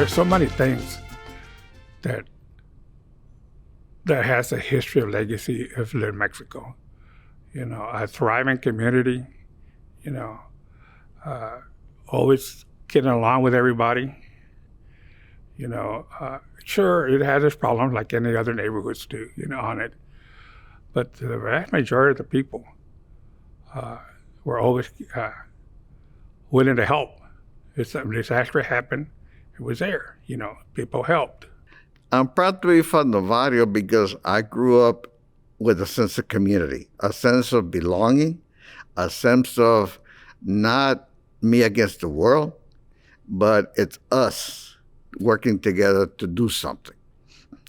There's so many things that has a history of legacy of Little Mexico. You know, a thriving community, you know, always getting along with everybody. You know, sure, it has its problems like any other neighborhoods do, you know, on it. But the vast majority of the people were always willing to help. If some disaster happened, it was there, you know, people helped. I'm proud to be from the barrio because I grew up with a sense of community, a sense of belonging, a sense of not me against the world, but it's us working together to do something.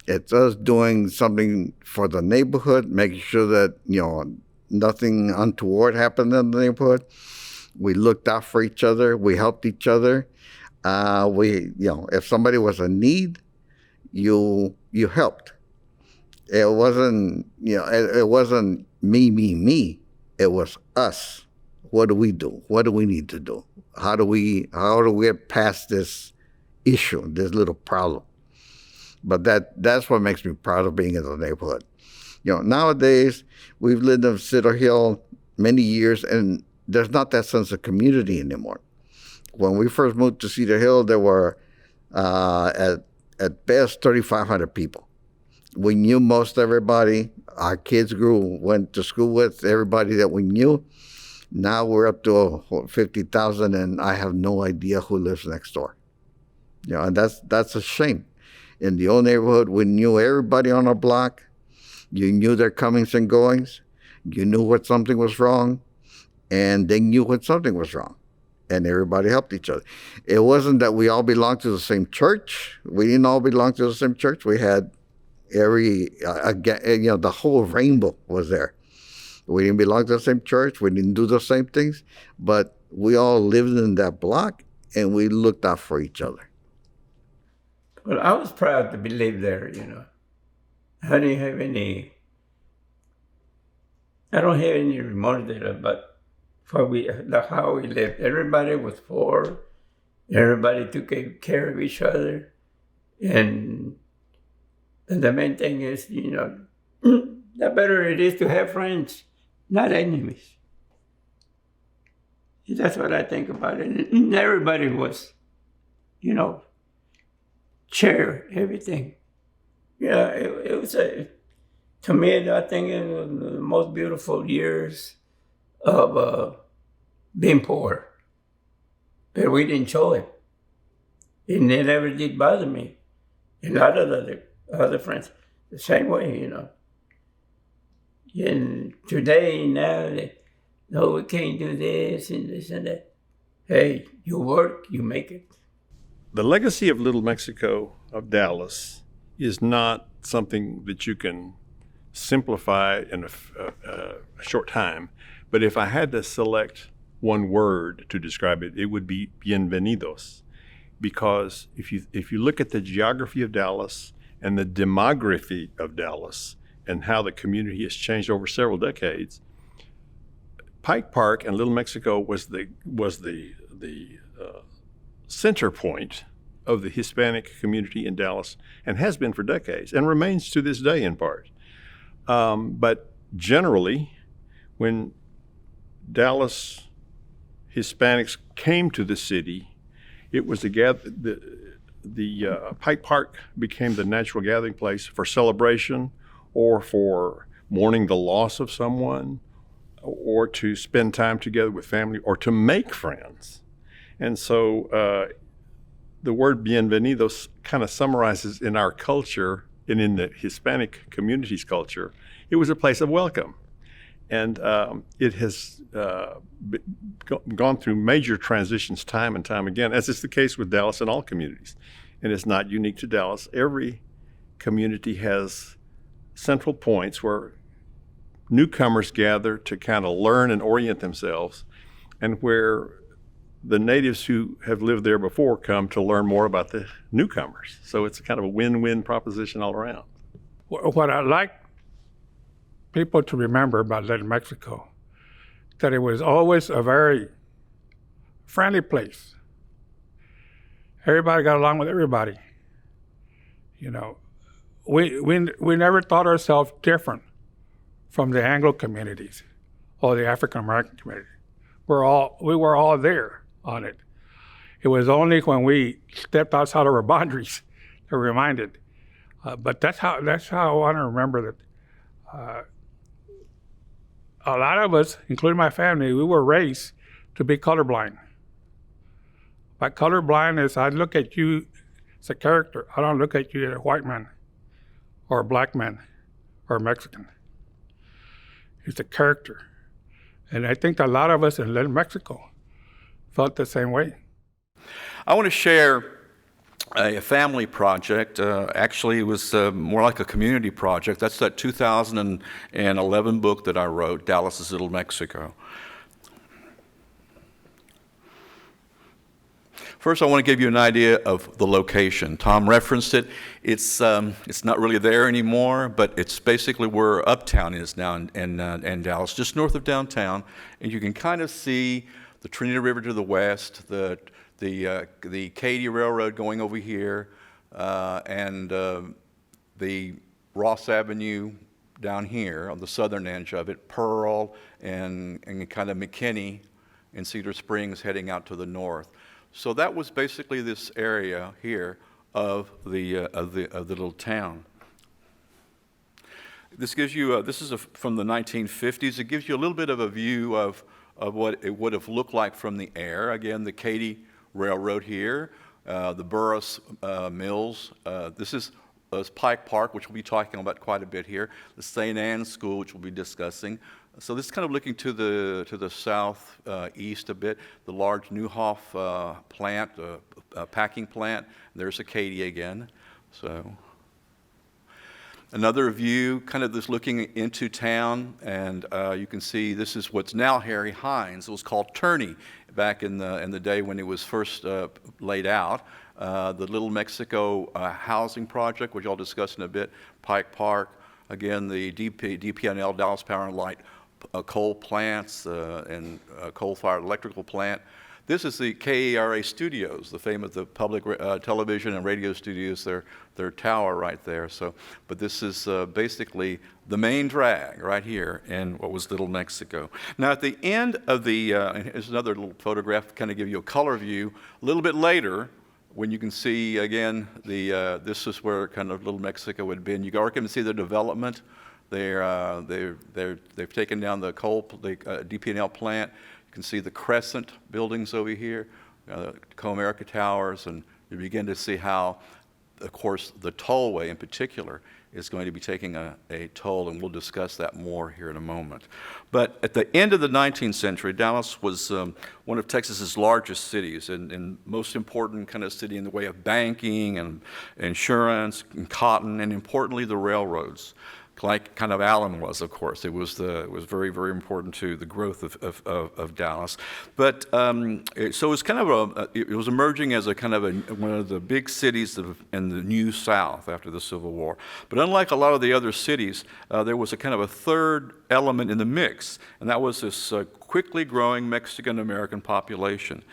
It's us doing something for the neighborhood, making sure that, you know, nothing untoward happened in the neighborhood. We looked out for each other. We helped each other. You know, if somebody was in need, you helped. It wasn't, you know, it wasn't me. It was us. What do we do? What do we need to do? How do we get past this issue, this little problem? But that's what makes me proud of being in the neighborhood. You know, nowadays we've lived in Cedar Hill many years, and there's not that sense of community anymore. When we first moved to Cedar Hill, there were at best 3,500 people. We knew most everybody. Our kids went to school with everybody that we knew. Now we're up to 50,000, and I have no idea who lives next door. You know, and that's a shame. In the old neighborhood, we knew everybody on our block. You knew their comings and goings. You knew when something was wrong, and they knew when something was wrong. And everybody helped each other. It wasn't that we all belonged to the same church. We didn't all belong to the same church. We had the whole rainbow was there. We didn't belong to the same church. We didn't do the same things, but we all lived in that block, and we looked out for each other. Well, I was proud to live there, you know. I don't have any remorse about how we lived. Everybody was poor. Everybody took care of each other. And the main thing is, you know, the better it is to have friends, not enemies. That's what I think about it. And everybody was, you know, share everything. Yeah, it was to me, I think it was the most beautiful years of being poor. But we didn't show it. And it never did bother me. And a lot of the other friends, the same way, you know. And today, now, no, we can't do this and this and that. Hey, you work, you make it. The legacy of Little Mexico of Dallas is not something that you can simplify in a short time. But if I had to select one word to describe it, it would be bienvenidos. Because if you look at the geography of Dallas and the demography of Dallas and how the community has changed over several decades, Pike Park and Little Mexico was the center point of the Hispanic community in Dallas, and has been for decades, and remains to this day in part. But generally, when Dallas Hispanics came to the city, it was the Pike Park became the natural gathering place for celebration, or for mourning the loss of someone, or to spend time together with family, or to make friends. And so the word bienvenidos kind of summarizes in our culture and in the Hispanic community's culture, it was a place of welcome. And it has gone through major transitions time and time again, as is the case with Dallas and all communities. And it's not unique to Dallas. Every community has central points where newcomers gather to kind of learn and orient themselves, and where the natives who have lived there before come to learn more about the newcomers. So it's kind of a win-win proposition all around. What I'd like people to remember about Little Mexico, that it was always a very friendly place. Everybody got along with everybody. You know, we never thought ourselves different from the Anglo communities or the African American community. We were all there on it. It was only when we stepped outside of our boundaries that we're reminded. But that's how I want to remember that. A lot of us, including my family, we were raised to be colorblind. By colorblind is I look at you as a character. I don't look at you as a white man or a black man or a Mexican. It's a character. And I think a lot of us in Little Mexico felt the same way. I want to share a family project. Actually, it was more like a community project. That's that 2011 book that I wrote, Dallas's Little Mexico. First, I want to give you an idea of the location. Tom referenced it. It's not really there anymore, but it's basically where Uptown is now in Dallas, just north of downtown. And you can kind of see the Trini River to the west, the Katy Railroad going over here, and the Ross Avenue down here on the southern edge of it, Pearl and kind of McKinney and Cedar Springs heading out to the north. So that was basically this area here of the little town. This gives you this is from the 1950s. It gives you a little bit of a view of what it would have looked like from the air. Again, the Katy Railroad here, the Burris Mills. This is Pike Park, which we'll be talking about quite a bit here. The St. Anne's School, which we'll be discussing. So this is kind of looking to the south east a bit. The large Neuhoff plant, packing plant. There's Acadia again. So another view, kind of this looking into town, and you can see this is what's now Harry Hines. It was called Turney back in the day when it was first laid out. The Little Mexico housing project, which I'll discuss in a bit. Pike Park. Again, the DP&L, Dallas Power and Light, coal plants and coal-fired electrical plant. This is the KERA studios, the famous public television and radio studios, their tower right there. So, but this is basically the main drag right here in what was Little Mexico. Now at the end of the, here's another little photograph to kind of give you a color view. A little bit later, when you can see again, this is where kind of Little Mexico would have been. You can see the development. They've taken down the DP&L plant. You can see the Crescent buildings over here, Co-America Towers, and you begin to see how, of course, the tollway in particular is going to be taking a toll, and we'll discuss that more here in a moment. But at the end of the 19th century, Dallas was one of Texas's largest cities and most important kind of city in the way of banking and insurance and cotton, and importantly, the railroads. Like kind of Allen was, of course. It was very, very important to the growth of Dallas. But so it was kind of it was emerging as a kind of one of the big cities in the New South after the Civil War. But unlike a lot of the other cities, there was a kind of a third element in the mix, and that was this quickly growing Mexican-American population.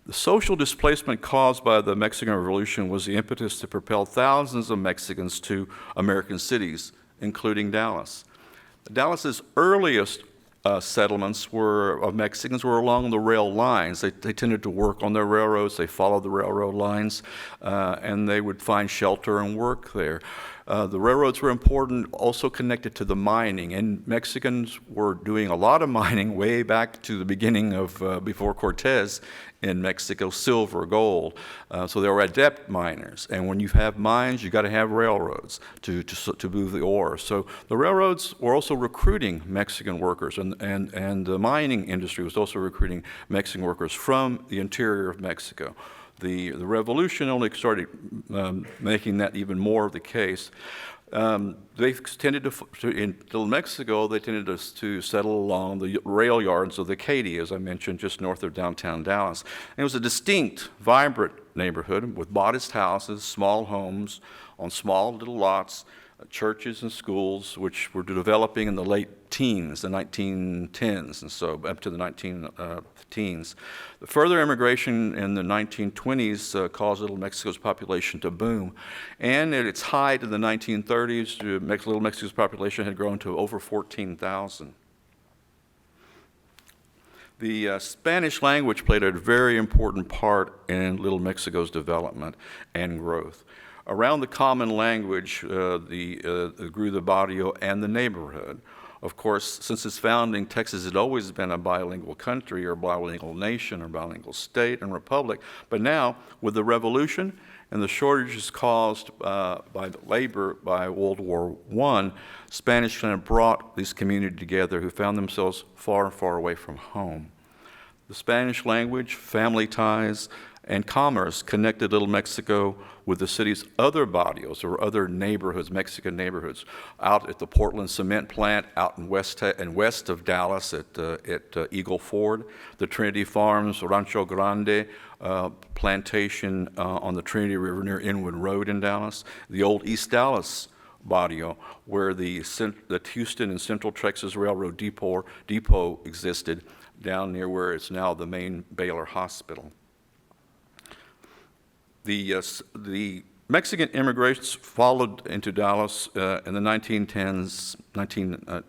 The social displacement caused by the Mexican Revolution was the impetus to propel thousands of Mexicans to American cities, including Dallas. Dallas's earliest settlements of Mexicans were along the rail lines. They tended to work on their railroads. They followed the railroad lines, and they would find shelter and work there. The railroads were important, also connected to the mining, and Mexicans were doing a lot of mining way back to the beginning of before Cortez in Mexico, silver, gold. So they were adept miners, and when you have mines, you got to have railroads to move the ore. So the railroads were also recruiting Mexican workers, and the mining industry was also recruiting Mexican workers from the interior of Mexico. The revolution only started making that even more of the case. They tended in Little Mexico, they tended to settle along the rail yards of the Katy, as I mentioned, just north of downtown Dallas. And it was a distinct, vibrant neighborhood with modest houses, small homes on small little lots, churches and schools, which were developing in the late teens, the 1910s, and so up to the 19 teens. The further immigration in the 1920s caused Little Mexico's population to boom. And at its height in the 1930s, Little Mexico's population had grown to over 14,000. The Spanish language played a very important part in Little Mexico's development and growth. Around the common language grew the barrio and the neighborhood. Of course, since its founding, Texas had always been a bilingual country or bilingual nation or bilingual state and republic. But now, with the revolution and the shortages caused by labor by World War I, Spanish kind of brought this community together who found themselves far, far away from home. The Spanish language, family ties, and commerce connected Little Mexico with the city's other barrios or other neighborhoods, Mexican neighborhoods, out at the Portland cement plant, out in west of Dallas at Eagle Ford, the Trinity Farms, Rancho Grande plantation on the Trinity River near Inwood Road in Dallas, the old East Dallas barrio where the Houston and Central Texas Railroad depot existed, down near where it's now the main Baylor Hospital. The Mexican immigrants followed into Dallas in the 1910s,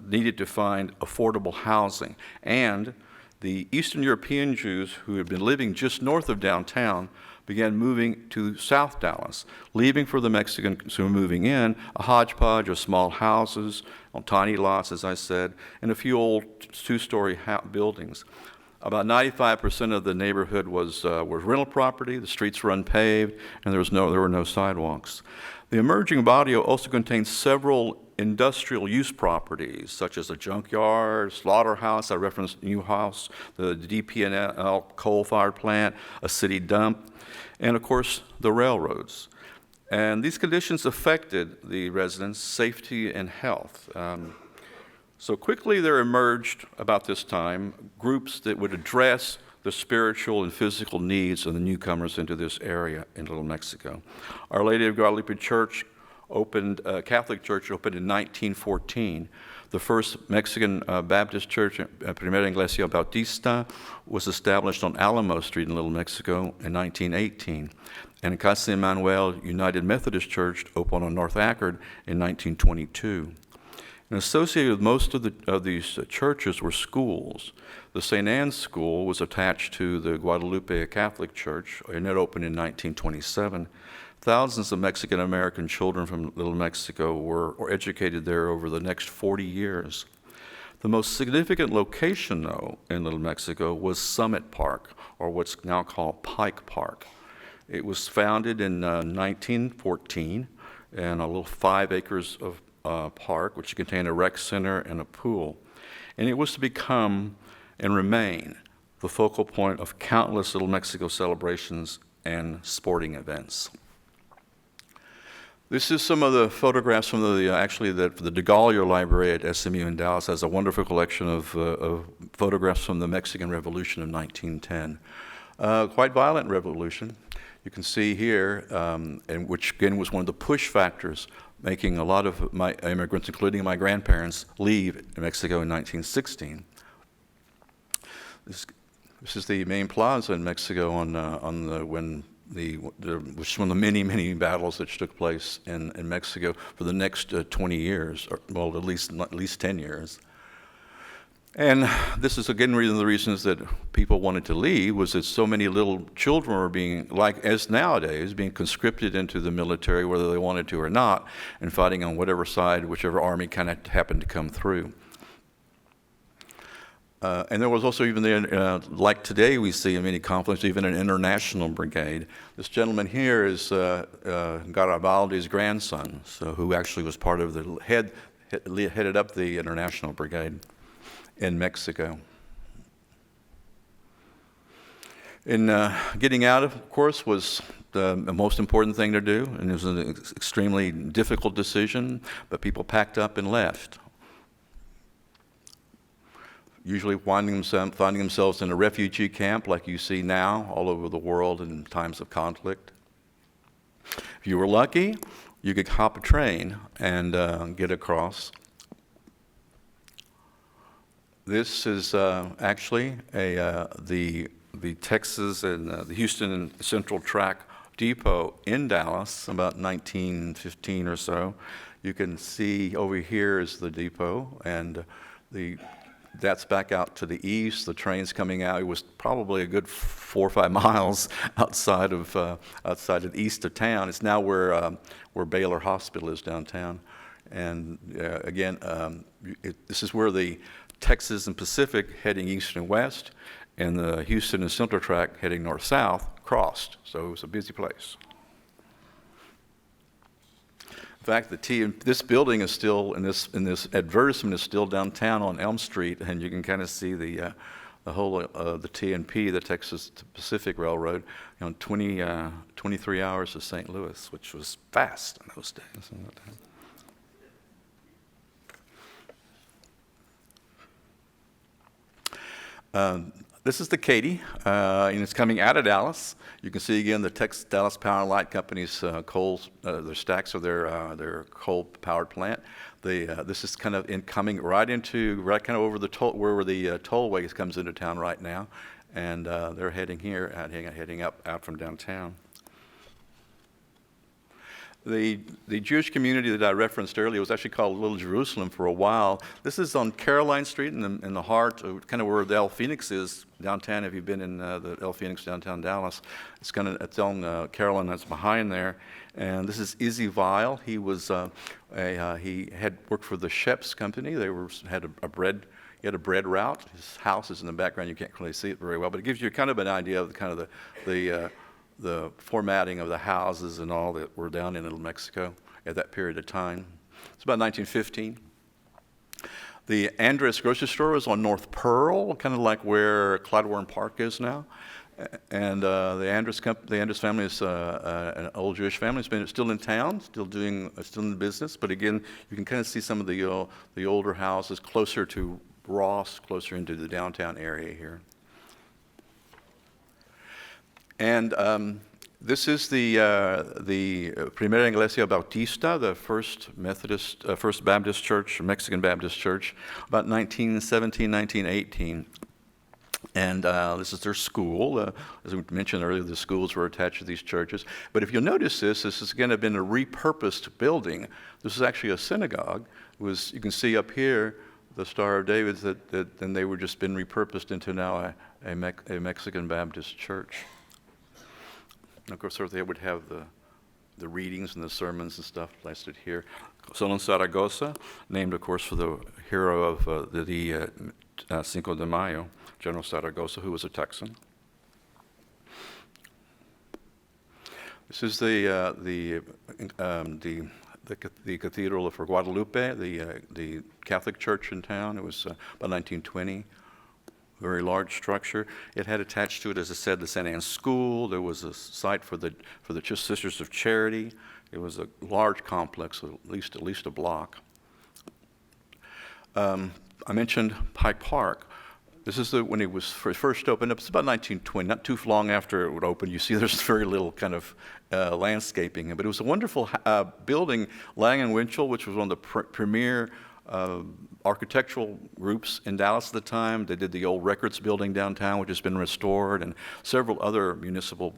needed to find affordable housing. And the Eastern European Jews who had been living just north of downtown began moving to South Dallas, leaving for the Mexicans who were moving in a hodgepodge of small houses on tiny lots, as I said, and a few old two-story buildings. About 95% of the neighborhood was rental property, the streets were unpaved, and there were no sidewalks. The emerging barrio also contained several industrial use properties, such as a junkyard, slaughterhouse, I referenced Newhouse, the DP&L coal-fired plant, a city dump, and of course, the railroads. And these conditions affected the residents' safety and health. So quickly there emerged, about this time, groups that would address the spiritual and physical needs of the newcomers into this area in Little Mexico. Our Lady of Guadalupe Church Catholic Church opened in 1914. The first Mexican Baptist church, Primera Iglesia Bautista, was established on Alamo Street in Little Mexico in 1918. And Casa Emmanuel United Methodist Church opened on North Ackerd in 1922. And associated with most of these churches were schools. The St. Anne's School was attached to the Guadalupe Catholic Church, and it opened in 1927. Thousands of Mexican-American children from Little Mexico were educated there over the next 40 years. The most significant location, though, in Little Mexico was Summit Park, or what's now called Pike Park. It was founded in 1914, and a little 5 acres of park, which contained a rec center and a pool. And it was to become and remain the focal point of countless Little Mexico celebrations and sporting events. This is some of the photographs from the DeGolyer Library at SMU in Dallas has a wonderful collection of photographs from the Mexican Revolution of 1910. Quite violent revolution. You can see here, and which again was one of the push factors making a lot of my immigrants, including my grandparents, leave Mexico in 1916. This is the main plaza in Mexico which is one of the many, many battles that took place in Mexico for the next 20 years, or well, at least 10 years. And this is again one of the reasons that people wanted to leave, was that so many little children were being, like as nowadays, being conscripted into the military whether they wanted to or not, and fighting on whatever side, whichever army kind of happened to come through. And there was also even, like today we see in many conflicts, even an international brigade. This gentleman here is Garibaldi's grandson, who actually was part of headed up the international brigade in Mexico. In getting out, of course, was the most important thing to do, and it was an extremely difficult decision, but people packed up and left. usually finding themselves in a refugee camp like you see now all over the world in times of conflict. If you were lucky, you could hop a train and get across. This is actually the Texas and the Houston and Central Track Depot in Dallas, about 1915 or so. You can see over here is the depot, and that's back out to the east. The train's coming out. It was probably a good 4 or 5 miles outside of the east of town. It's now where Baylor Hospital is downtown. And again, this is where the Texas and Pacific heading east and west, and the Houston and Central Track heading north-south crossed. So it was a busy place. In fact, this building is still, in this advertisement, is still downtown on Elm Street, and you can kind of see the whole the TNP, the Texas Pacific Railroad, 23 hours to St. Louis, which was fast in those days. This is the Katy, and it's coming out of Dallas. You can see again the Dallas Power and Light Company's their stacks of their coal-powered plant. This is kind of coming right kind of over the where the tollway comes into town right now, and they're heading heading out from downtown. The Jewish community that I referenced earlier was actually called Little Jerusalem for a while. This is on Caroline Street in the heart of kind of where the El Fenix is downtown. If you've been in the El Fenix downtown Dallas, it's on Caroline, that's behind there. And this is Izzy Weil. He was he had worked for the Sheps Company. He had a bread route. His house is in the background. You can't really see it very well, but it gives you kind of an idea of the formatting of the houses and all that were down in Little Mexico at that period of time. It's about 1915. The Andres grocery store was on North Pearl, kind of like where Clyde Warren Park is now. And the Andres family is an old Jewish family. It's still in town, still in business. But again, you can kind of see some of the older houses closer to Ross, closer into the downtown area here. And this is the Primera Iglesia Bautista, the first Baptist church, Mexican Baptist church, about 1917, 1918. And this is their school. As we mentioned earlier, the schools were attached to these churches. But if you'll notice this has again been a repurposed building. This is actually a synagogue. You can see up here the Star of David then they were just been repurposed into now a Mexican Baptist church. And of course, they would have the readings and the sermons and stuff listed here. Solon Zaragoza, named, of course, for the hero of the Cinco de Mayo, General Zaragoza, who was a Texan. This is the Cathedral for Guadalupe, the Catholic church in town. It was about 1920. Very large structure. It had attached to it, as I said, the St. Anne's School. There was a site for the Sisters of Charity. It was a large complex, at least a block. I mentioned Pike Park. This is when it was first opened up. It's about 1920, not too long after it would open. You see there's very little kind of landscaping. But it was a wonderful building. Lang & Winchell, which was one of the premier architectural groups in Dallas at the time. They did the old records building downtown, which has been restored, and several other municipal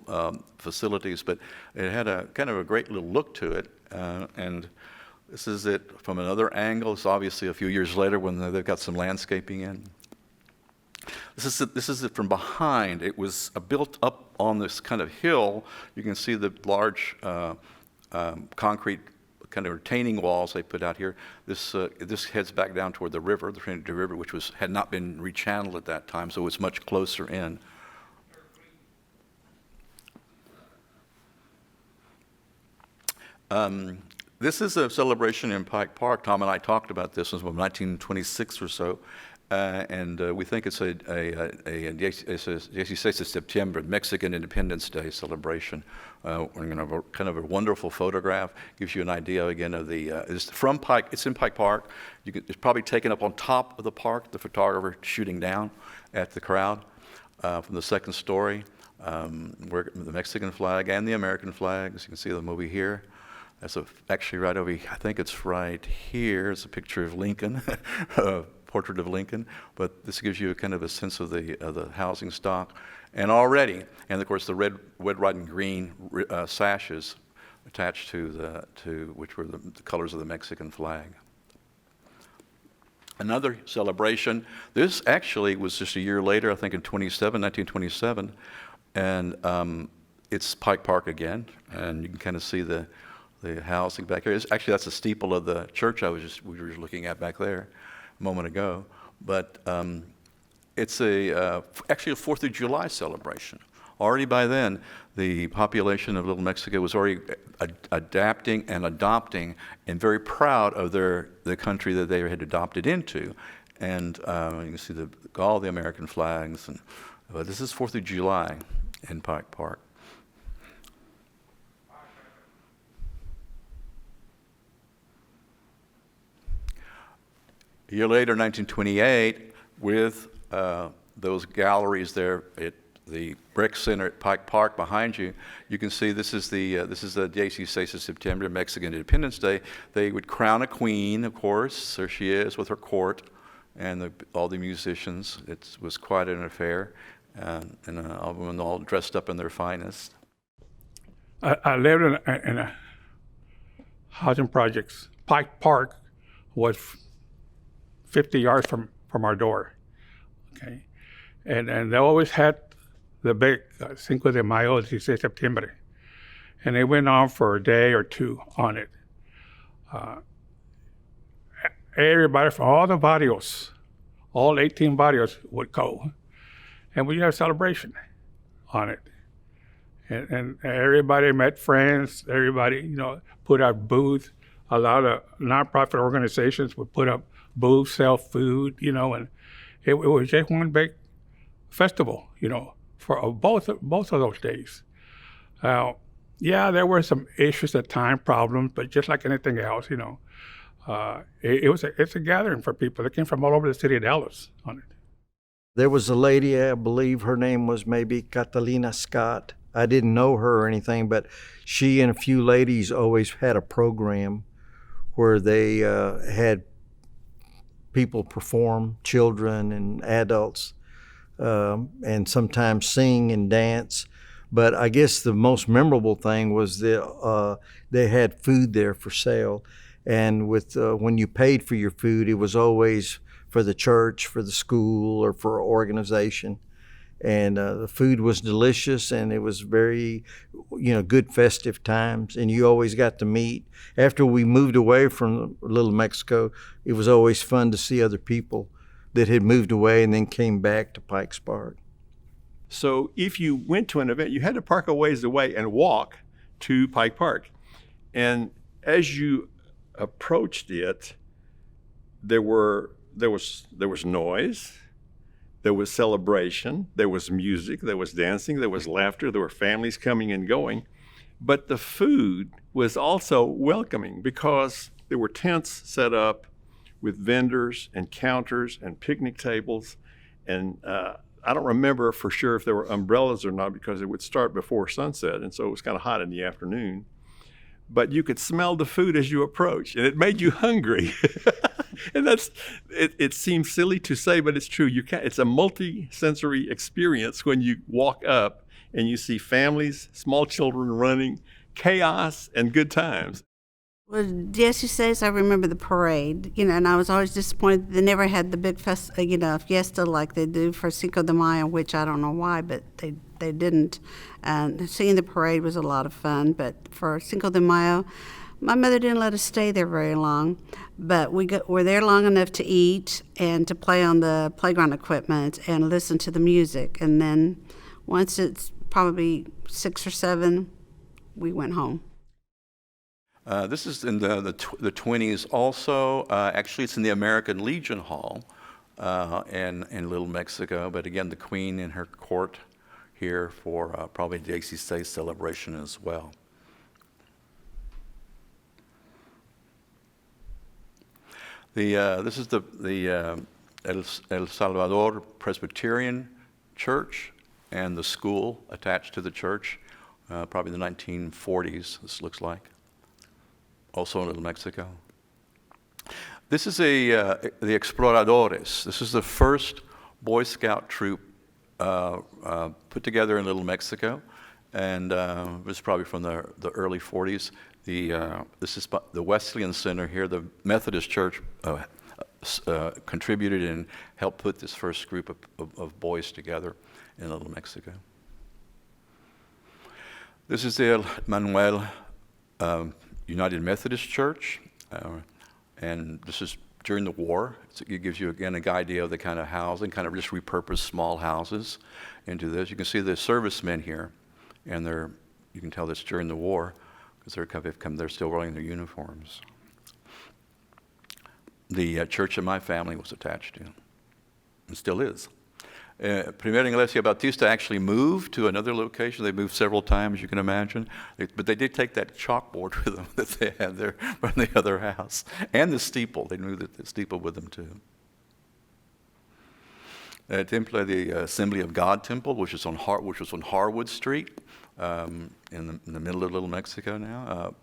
facilities. But it had a kind of a great little look to it. And this is it from another angle. It's obviously a few years later when they've got some landscaping in. This is it from behind. It was built up on this kind of hill. You can see the large concrete kind of retaining walls they put out here. This heads back down toward the river, the Trinity River, which had not been rechanneled at that time, so it's much closer in. This is a celebration in Pike Park. Tom and I talked about this. It was from 1926 or so. and we think it's a 16 de Septiembre, Mexican Independence Day celebration. Kind of a wonderful photograph. Gives you an idea again of the. It's from Pike. It's in Pike Park. It's probably taken up on top of the park. The photographer shooting down at the crowd from the second story. Where the Mexican flag and the American flag. As you can see the movie here. That's actually right over. I think it's right here. It's a picture of Lincoln. Portrait of Lincoln, but this gives you a kind of a sense of the housing stock, and of course the red, white, and green sashes attached to which were the colors of the Mexican flag. Another celebration. This actually was just a year later, I think in 1927, and it's Pike Park again, and you can kind of see the housing back here. Actually, that's the steeple of the church we were looking at back there a moment ago, but it's actually a 4th of July celebration. Already by then, the population of Little Mexico was already adapting and adopting and very proud of the country that they had adopted into. And you can see all the American flags. But this is 4th of July in Pike Park. A year later, 1928, with those galleries there at the Brick Center at Pike Park behind you, you can see this is the 16 de Septiembre, Mexican Independence Day. They would crown a queen, of course. There she is with her court and all the musicians. It was quite an affair, and everyone all dressed up in their finest. I lived in a housing projects. Pike Park was 50 yards from our door, okay? And they always had the big Cinco de Mayo, 16 de Septiembre. And they went on for a day or two on it. Everybody from all the barrios, all 18 barrios would go. And we had a celebration on it. And everybody met friends, everybody, put out booths. A lot of nonprofit organizations would put up booths, sell food, and it was just one big festival, for both of those days. There were some issues at time, problems, but just like anything else, it's a gathering for people that came from all over the city of Dallas on it. There was a lady, I believe her name was maybe Catalina Scott. I didn't know her or anything, but she and a few ladies always had a program where they had people perform, children and adults, and sometimes sing and dance. But I guess the most memorable thing was that they had food there for sale. And when you paid for your food, it was always for the church, for the school, or for an organization. And the food was delicious, and it was very, good festive times. And you always got to meet. After we moved away from Little Mexico, it was always fun to see other people that had moved away and then came back to Pikes Park. So if you went to an event, you had to park a ways away and walk to Pike Park. And as you approached it, there was noise. There was celebration, there was music, there was dancing, there was laughter, there were families coming and going. But the food was also welcoming because there were tents set up with vendors and counters and picnic tables. And I don't remember for sure if there were umbrellas or not because it would start before sunset. And so it was kind of hot in the afternoon. But you could smell the food as you approached, and it made you hungry. And it seems silly to say, but it's true. It's a multi-sensory experience when you walk up and you see families, small children running, chaos, and good times. Well, 16, I remember the parade, and I was always disappointed they never had the big fiesta like they do for Cinco de Mayo, which I don't know why, but they didn't. And seeing the parade was a lot of fun, but for Cinco de Mayo, my mother didn't let us stay there very long, but were there long enough to eat and to play on the playground equipment and listen to the music. And then once it's probably 6 or 7, we went home. This is in the 20s also. Actually, it's in the American Legion Hall. in Little Mexico. But again, the Queen in her court here for probably the 16th celebration as well. This is the El Salvador Presbyterian Church and the school attached to the church, probably the 1940s, this looks like, also in Little Mexico. This is the Exploradores. This is the first Boy Scout troop put together in Little Mexico, and it was probably from the early 40s. This is the Wesleyan Center here. The Methodist Church contributed and helped put this first group of boys together in Little Mexico. This is the El Manuel United Methodist Church, and this is during the war. It gives you, again, an idea of the kind of housing, kind of just repurposed small houses into this. You can see the servicemen here, and you can tell this during the war, because they're still wearing their uniforms. The church of my family was attached to, and still is. Primera Iglesia Bautista actually moved to another location. They moved several times, you can imagine. But they did take that chalkboard with them that they had there from the other house. And the steeple. They moved the steeple with them, too. Temple, the Assembly of God Temple, which was on Harwood Street, in the middle of Little Mexico now.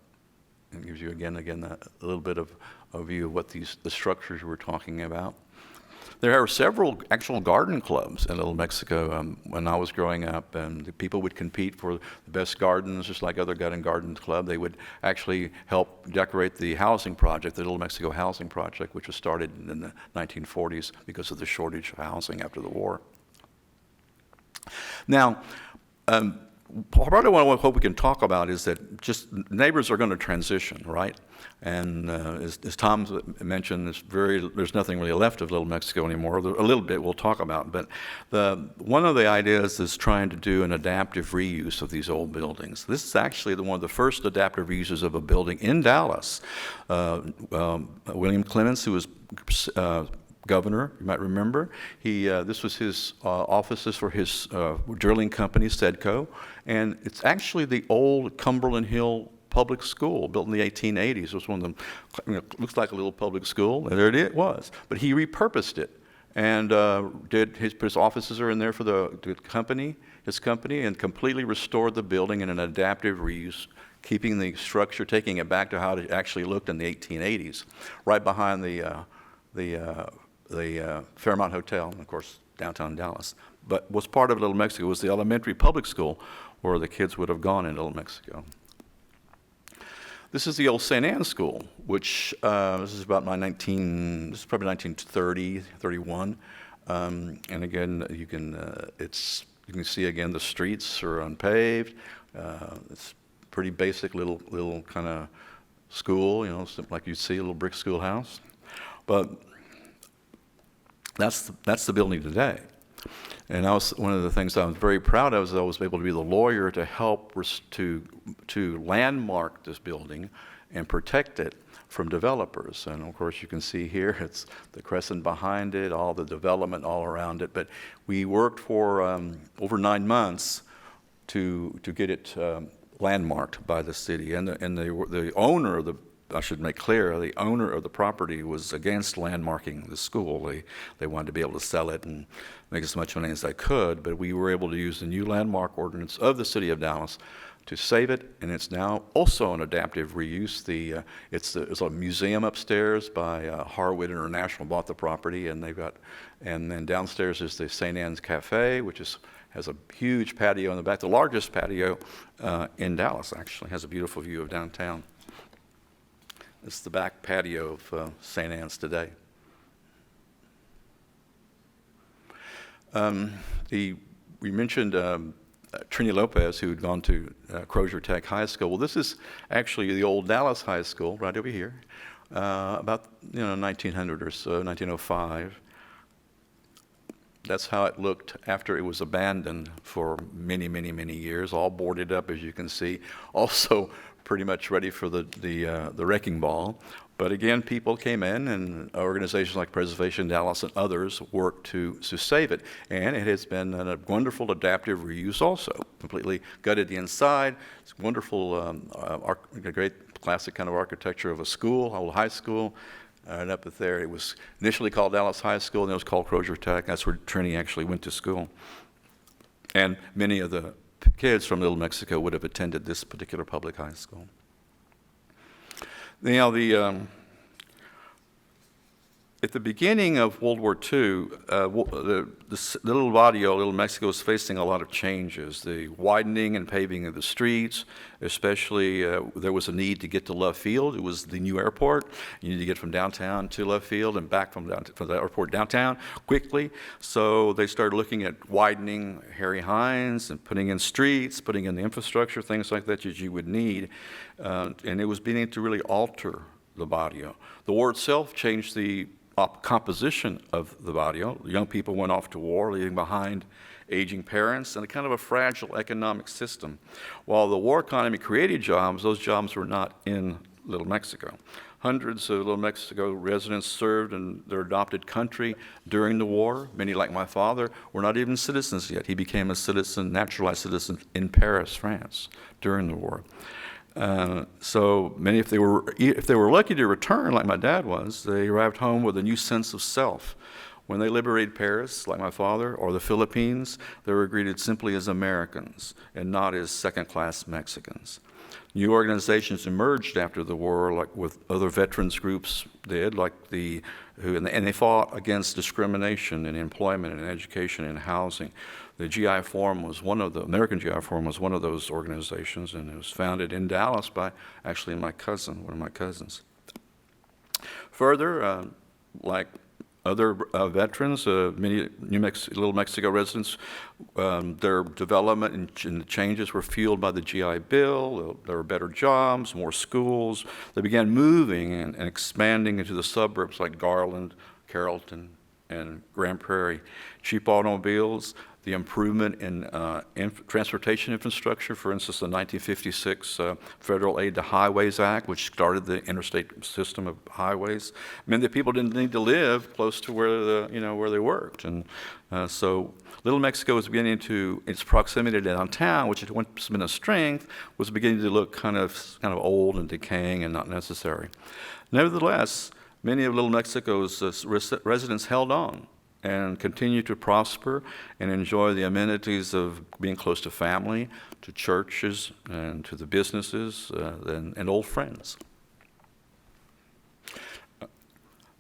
It gives you, again a little bit of a view of what the structures we're talking about. There are several actual garden clubs in Little Mexico when I was growing up, and the people would compete for the best gardens, just like other garden club. They would actually help decorate the housing project, the Little Mexico Housing Project, which was started in the 1940s because of the shortage of housing after the war. Now, part of what I hope we can talk about is that just neighbors are going to transition, right? And as Tom mentioned, there's nothing really left of Little Mexico anymore. A little bit we'll talk about, but one of the ideas is trying to do an adaptive reuse of these old buildings. This is actually one of the first adaptive reuses of a building in Dallas. William Clements, who was governor, you might remember. This was his offices for his drilling company, Sedco, and it's actually the old Cumberland Hill Public School built in the 1880s. It was one of them, looks like a little public school, and there it was. But he repurposed it and put his offices are in there for his company, and completely restored the building in an adaptive reuse, keeping the structure, taking it back to how it actually looked in the 1880s, right behind the Fairmont Hotel, and of course, downtown Dallas. But what's part of Little Mexico was the elementary public school where the kids would have gone in Little Mexico. This is the old St. Anne's School, which this is about this is probably 1930, 31. And again, you can see again the streets are unpaved. It's pretty basic little kind of school, like you'd see a little brick schoolhouse. But that's the building today. And one of the things I was very proud of is I was able to be the lawyer to help to landmark this building and protect it from developers. And of course, you can see here, it's the crescent behind it, all the development all around it. But we worked for over 9 months to get it landmarked by the city. And the owner of I should make clear, the owner of the property was against landmarking the school. They wanted to be able to sell it and make as much money as they could, but we were able to use the new landmark ordinance of the city of Dallas to save it, and it's now also an adaptive reuse. There's a museum upstairs by Harwood International bought the property, and then downstairs is the St. Anne's Cafe, which has a huge patio in the back, the largest patio in Dallas, actually, has a beautiful view of downtown. This is the back patio of St. Anne's today. We mentioned Trini Lopez, who had gone to Crozier Tech High School. Well, this is actually the old Dallas High School right over here, about 1900 or so, 1905. That's how it looked after it was abandoned for many, many, many years, all boarded up, as you can see. Also, pretty much ready for the wrecking ball. But again, people came in, and organizations like Preservation Dallas and others worked to save it. And it has been a wonderful adaptive reuse also. Completely gutted the inside. It's wonderful, a great classic kind of architecture of a school, old high school. And up there, it was initially called Dallas High School, and then it was called Crozier Tech. That's where Trini actually went to school. And many of the kids from Little Mexico would have attended this particular public high school. Now, at the beginning of World War II, the little barrio, Little Mexico, was facing a lot of changes. The widening and paving of the streets, especially there was a need to get to Love Field. It was the new airport. You need to get from downtown to Love Field and back from the airport downtown quickly. So they started looking at widening Harry Hines and putting in streets, putting in the infrastructure, things like that you would need. And it was beginning to really alter the barrio. The war itself changed the composition of the barrio. Young people went off to war, leaving behind aging parents and a kind of a fragile economic system. While the war economy created jobs, those jobs were not in Little Mexico. Hundreds of Little Mexico residents served in their adopted country during the war. Many, like my father, were not even citizens yet. He became a citizen, naturalized citizen in Paris, France, during the war. So many, if they were lucky to return, like my dad was, they arrived home with a new sense of self. When they liberated Paris, like my father, or the Philippines, they were greeted simply as Americans and not as second-class Mexicans. New organizations emerged after the war, like with other veterans groups did, like and they fought against discrimination in employment and education and housing. The GI Forum was American GI Forum was one of those organizations, and it was founded in Dallas by actually one of my cousins. Further, like other veterans, many Little Mexico residents, their development and changes were fueled by the GI Bill. There were better jobs, more schools. They began moving and expanding into the suburbs like Garland, Carrollton, and Grand Prairie. Cheap automobiles, the improvement in transportation infrastructure, for instance, the 1956 Federal Aid to Highways Act, which started the interstate system of highways, meant that people didn't need to live close to where they worked, and so Little Mexico was beginning to, its proximity to downtown, which had once been a strength, was beginning to look kind of old and decaying and not necessary. Nevertheless, many of Little Mexico's residents held on and continue to prosper and enjoy the amenities of being close to family, to churches, and to the businesses and old friends.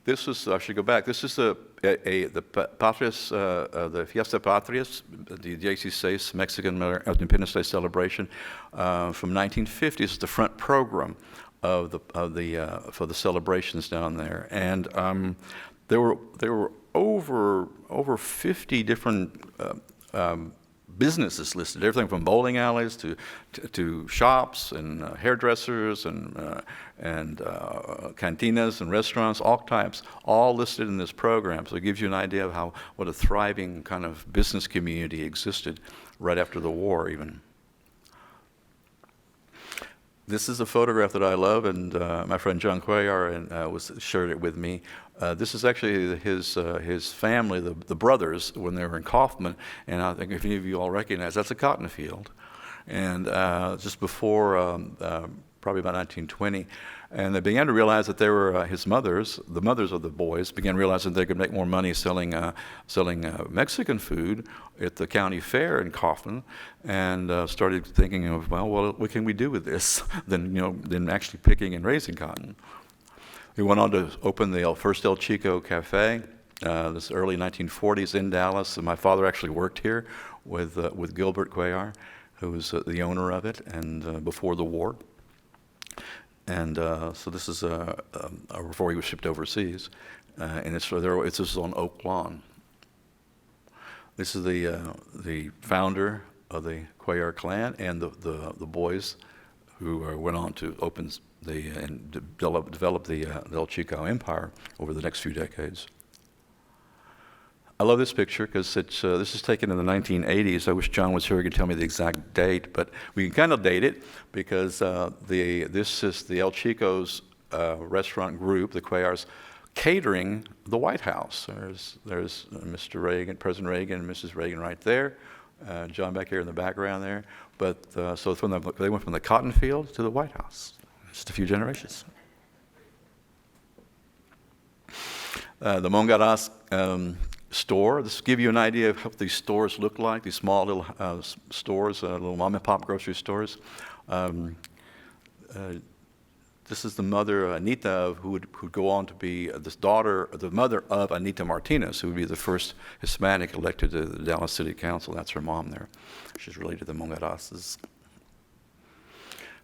This is, I should go back, this is the Patrias, the Fiesta Patrias, the 16 Mexican Independence Day celebration from 1950. This is the front program for the celebrations down there. And there were over 50 different businesses listed, everything from bowling alleys to shops and hairdressers and cantinas and restaurants, all types, all listed in this program. So it gives you an idea of what a thriving kind of business community existed right after the war even. This is a photograph that I love, and my friend John Cuellar shared it with me. This is actually his family, the brothers, when they were in Kaufman, and I think if any of you all recognize, that's a cotton field. And just before, probably about 1920, and they began to realize that they were his mothers, the mothers of the boys, began realizing they could make more money selling Mexican food at the county fair in Kaufman, and started thinking of, well, what can we do with this than actually picking and raising cotton. We went on to open the first El Chico Cafe, this early 1940s in Dallas, and my father actually worked here with Gilbert Cuellar, who was the owner of it, and before the war. And so this is before he was shipped overseas, and this is on Oak Lawn. This is the founder of the Cuellar clan and the boys who went on to open and develop the El Chico Empire over the next few decades. I love this picture because this is taken in the 1980s. I wish John was here. He could tell me the exact date, but we can kind of date it because this is the El Chico's restaurant group, the Cuellar's, catering the White House. There's Mr. Reagan, President Reagan, and Mrs. Reagan right there. John back here in the background there. But so they went from the cotton field to the White House, just a few generations. The Mongaras store. This will give you an idea of what these stores look like, these small little stores, little mom and pop grocery stores. This is the mother, Anita, who would go on to be the mother of Anita Martinez, who would be the first Hispanic elected to the Dallas City Council. That's her mom there. She's related to the Mongarases.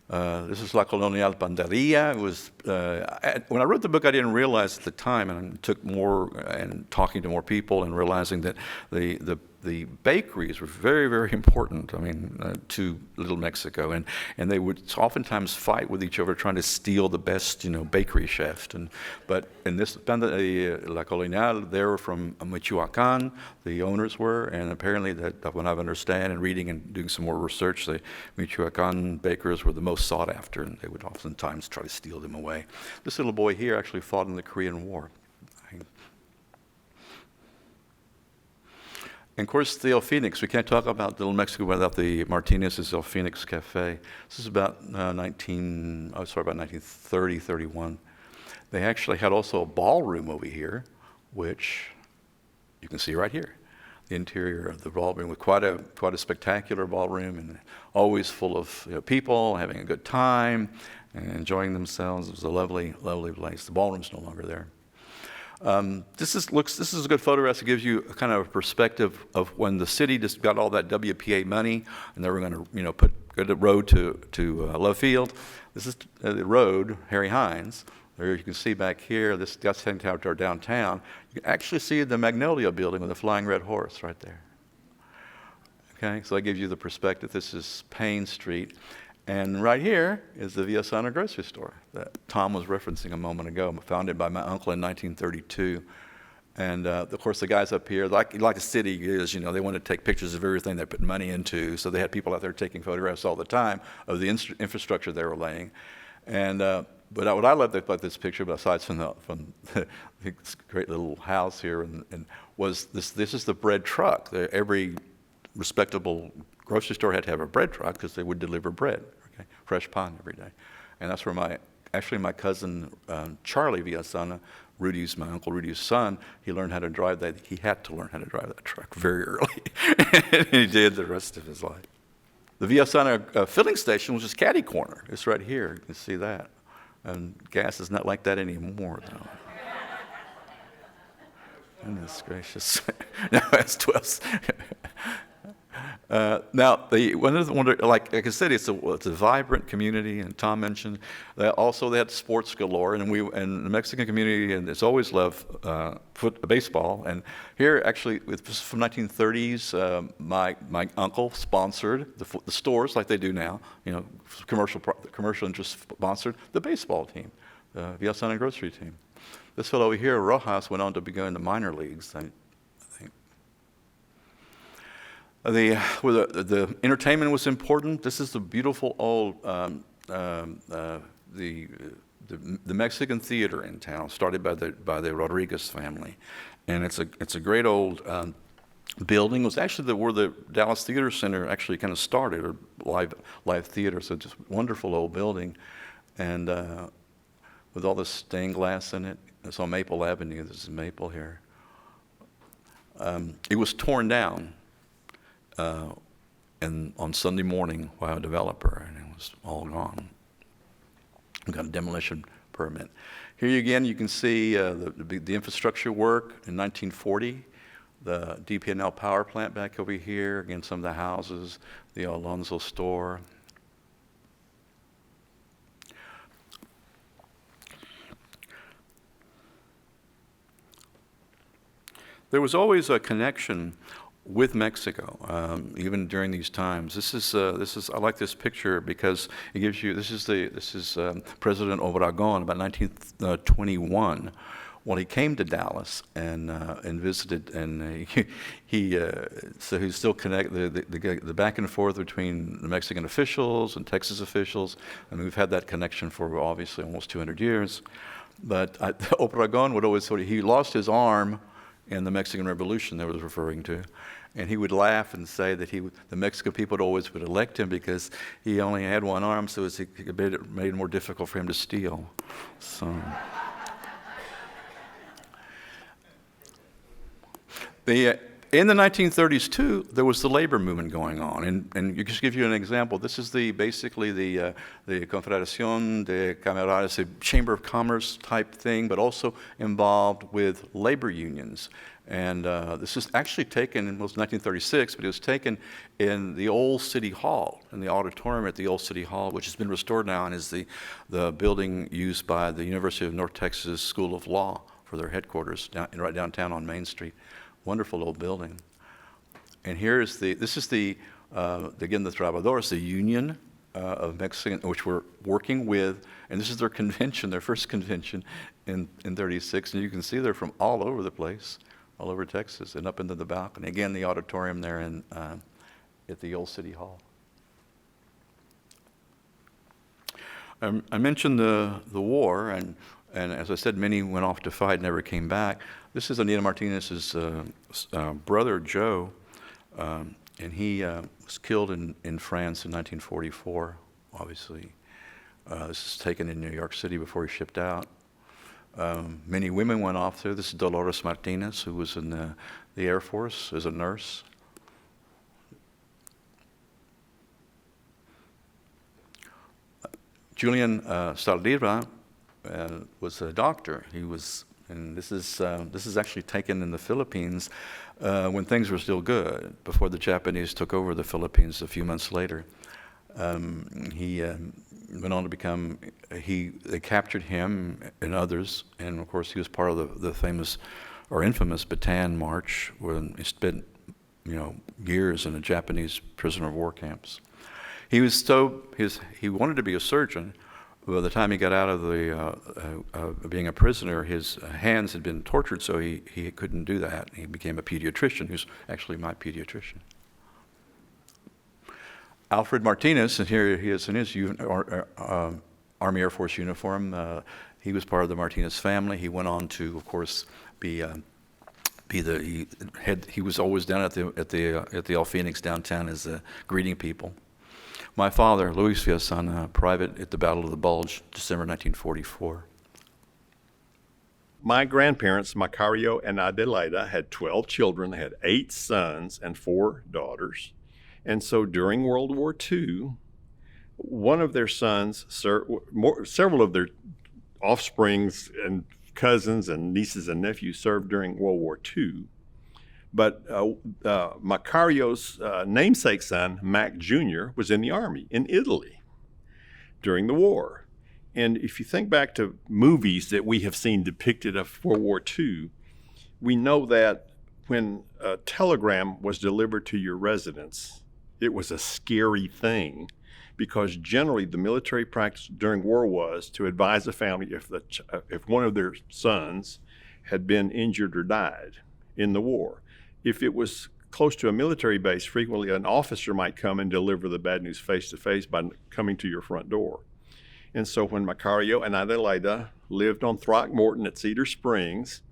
This is La Colonial Panderia. It was, when I wrote the book, I didn't realize at the time, and it took more, and talking to more people and realizing that the bakeries were very, very important, to Little Mexico. And they would oftentimes fight with each other trying to steal the best, bakery chef. But in this, La Colonial, they were from Michoacan, the owners were, and apparently that when I understand and reading and doing some more research, the Michoacan bakers were the most sought after, and they would oftentimes try to steal them away. This little boy here actually fought in the Korean War. And of course, the El Fenix. We can't talk about Little Mexico without the Martinez's El Fenix Cafe. This is about 1930, 31. They actually had also a ballroom over here, which you can see right here. The interior of the ballroom with quite a spectacular ballroom, and always full of people having a good time and enjoying themselves. It was a lovely, lovely place. The ballroom's no longer there. This is a good photograph. It gives you a kind of a perspective of when the city just got all that WPA money, and they were going to go the road to Love Field. This is the road, Harry Hines. There you can see back here. That's heading to our downtown. You can actually see the Magnolia Building with the flying red horse right there. Okay, so that gives you the perspective. This is Payne Street. And right here is the Villasana grocery store that Tom was referencing a moment ago, founded by my uncle in 1932. And of course, the guys up here, like the city is, they want to take pictures of everything they put money into. So they had people out there taking photographs all the time of the infrastructure they were laying. And but what I loved about this picture, besides from the great little house here, and was this is the bread truck. Every respectable grocery store had to have a bread truck because they would deliver bread, fresh pan every day. And that's where my cousin Charlie Villasana, my Uncle Rudy's son, he learned how to drive that. He had to learn how to drive that truck very early. And he did the rest of his life. The Villasana filling station was just catty corner. It's right here. You can see that. And gas is not like that anymore, though. Goodness gracious. No, it's 12. Now, like I said, it's a vibrant community, and Tom mentioned that also they had sports galore, and the Mexican community, and it's always loved baseball. And here, actually, from 1930s, my uncle sponsored the stores like they do now. Commercial interest sponsored the baseball team, the Villasana grocery team. This fellow over here, Rojas, went on to begin the minor leagues. I think. The entertainment was important. This is the beautiful old the Mexican theater in town, started by the Rodriguez family, and it's a great old building. It was actually where the Dallas Theater Center actually kind of started, or live theater. So just wonderful old building, and with all this stained glass in it. It's on Maple Avenue. This is Maple here. It was torn down. And on Sunday morning by a developer, and it was all gone. We got a demolition permit. Here again, you can see the infrastructure work in 1940, the DP&L power plant back over here, again, some of the houses, the Alonzo store. There was always a connection with Mexico, even during these times. This is I like this picture because it gives you. This is President Obregón about 1921, Well, he came to Dallas and visited, and so he's still connected the back and forth between the Mexican officials and Texas officials, and we've had that connection for obviously almost 200 years. But Obregon would always he lost his arm in the Mexican Revolution that I was referring to, and he would laugh and say that the Mexican people would elect him because he only had one arm, so it made it more difficult for him to steal. So. In the 1930s, too, there was the labor movement going on. And just give you an example, this is basically the Confederación de Camaradas, a Chamber of Commerce type thing, but also involved with labor unions. And this is actually taken, it was 1936, but it was taken in the old City Hall, in the auditorium at the old City Hall, which has been restored now and is the building used by the University of North Texas School of Law for their headquarters, right downtown on Main Street. Wonderful old building. And this is again, the Trabajadores, the union of Mexican, which we're working with, and this is their convention, their first convention in 36, and you can see they're from all over the place, all over Texas, and up into the balcony. Again, the auditorium there at the old City Hall. I mentioned the war, and as I said, many went off to fight, never came back. This is Anita Martinez's brother, Joe, and he was killed in France in 1944, obviously. This is taken in New York City before he shipped out. Many women went off there. This is Dolores Martinez, who was in the Air Force as a nurse. Julian Saldívar was a doctor. He was, and this is actually taken in the Philippines when things were still good, before the Japanese took over the Philippines a few months later. He went on to become, they captured him and others, and of course he was part of the famous or infamous Bataan March, where he spent years in the Japanese prisoner of war camps. He wanted to be a surgeon. By the time he got out of being a prisoner, his hands had been tortured, so he couldn't do that. He became a pediatrician, who's actually my pediatrician. Alfred Martinez, and here he is in his Army Air Force uniform. He was part of the Martinez family. He went on to, of course, he was always down at the El Fenix downtown as greeting people. My father, Luis Villasana, private at the Battle of the Bulge, December 1944. My grandparents, Macario and Adelaida, had 12 children. They had 8 sons and 4 daughters. And so during World War II, one of their sons, several of their offsprings and cousins and nieces and nephews served during World War II. But Macario's namesake son, Mac Jr., was in the Army in Italy during the war. And if you think back to movies that we have seen depicted of World War II, we know that when a telegram was delivered to your residence, it was a scary thing, because generally the military practice during war was to advise a family if one of their sons had been injured or died in the war. If it was close to a military base, frequently an officer might come and deliver the bad news face-to-face by coming to your front door. And so when Macario and Adelaida lived on Throckmorton at Cedar Springs,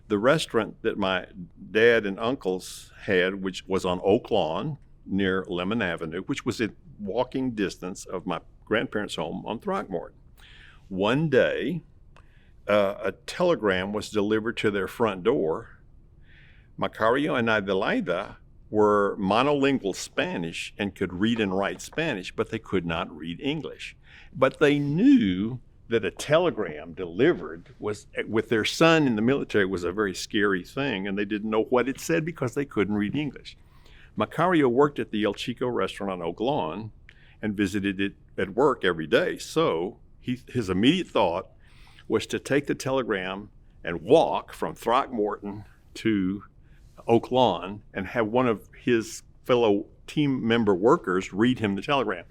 the restaurant that my dad and uncles had, which was on Oak Lawn near Lemon Avenue, which was in walking distance of my grandparents' home on Throckmorton. One day, a telegram was delivered to their front door. Macario and Adelaida were monolingual Spanish and could read and write Spanish, but they could not read English. But they knew that a telegram delivered with their son in the military was a very scary thing, and they didn't know what it said because they couldn't read English. Macario worked at the El Chico restaurant on Oak Lawn and visited it at work every day. So his immediate thought was to take the telegram and walk from Throckmorton to Oak Lawn and have one of his fellow team member workers read him the telegram.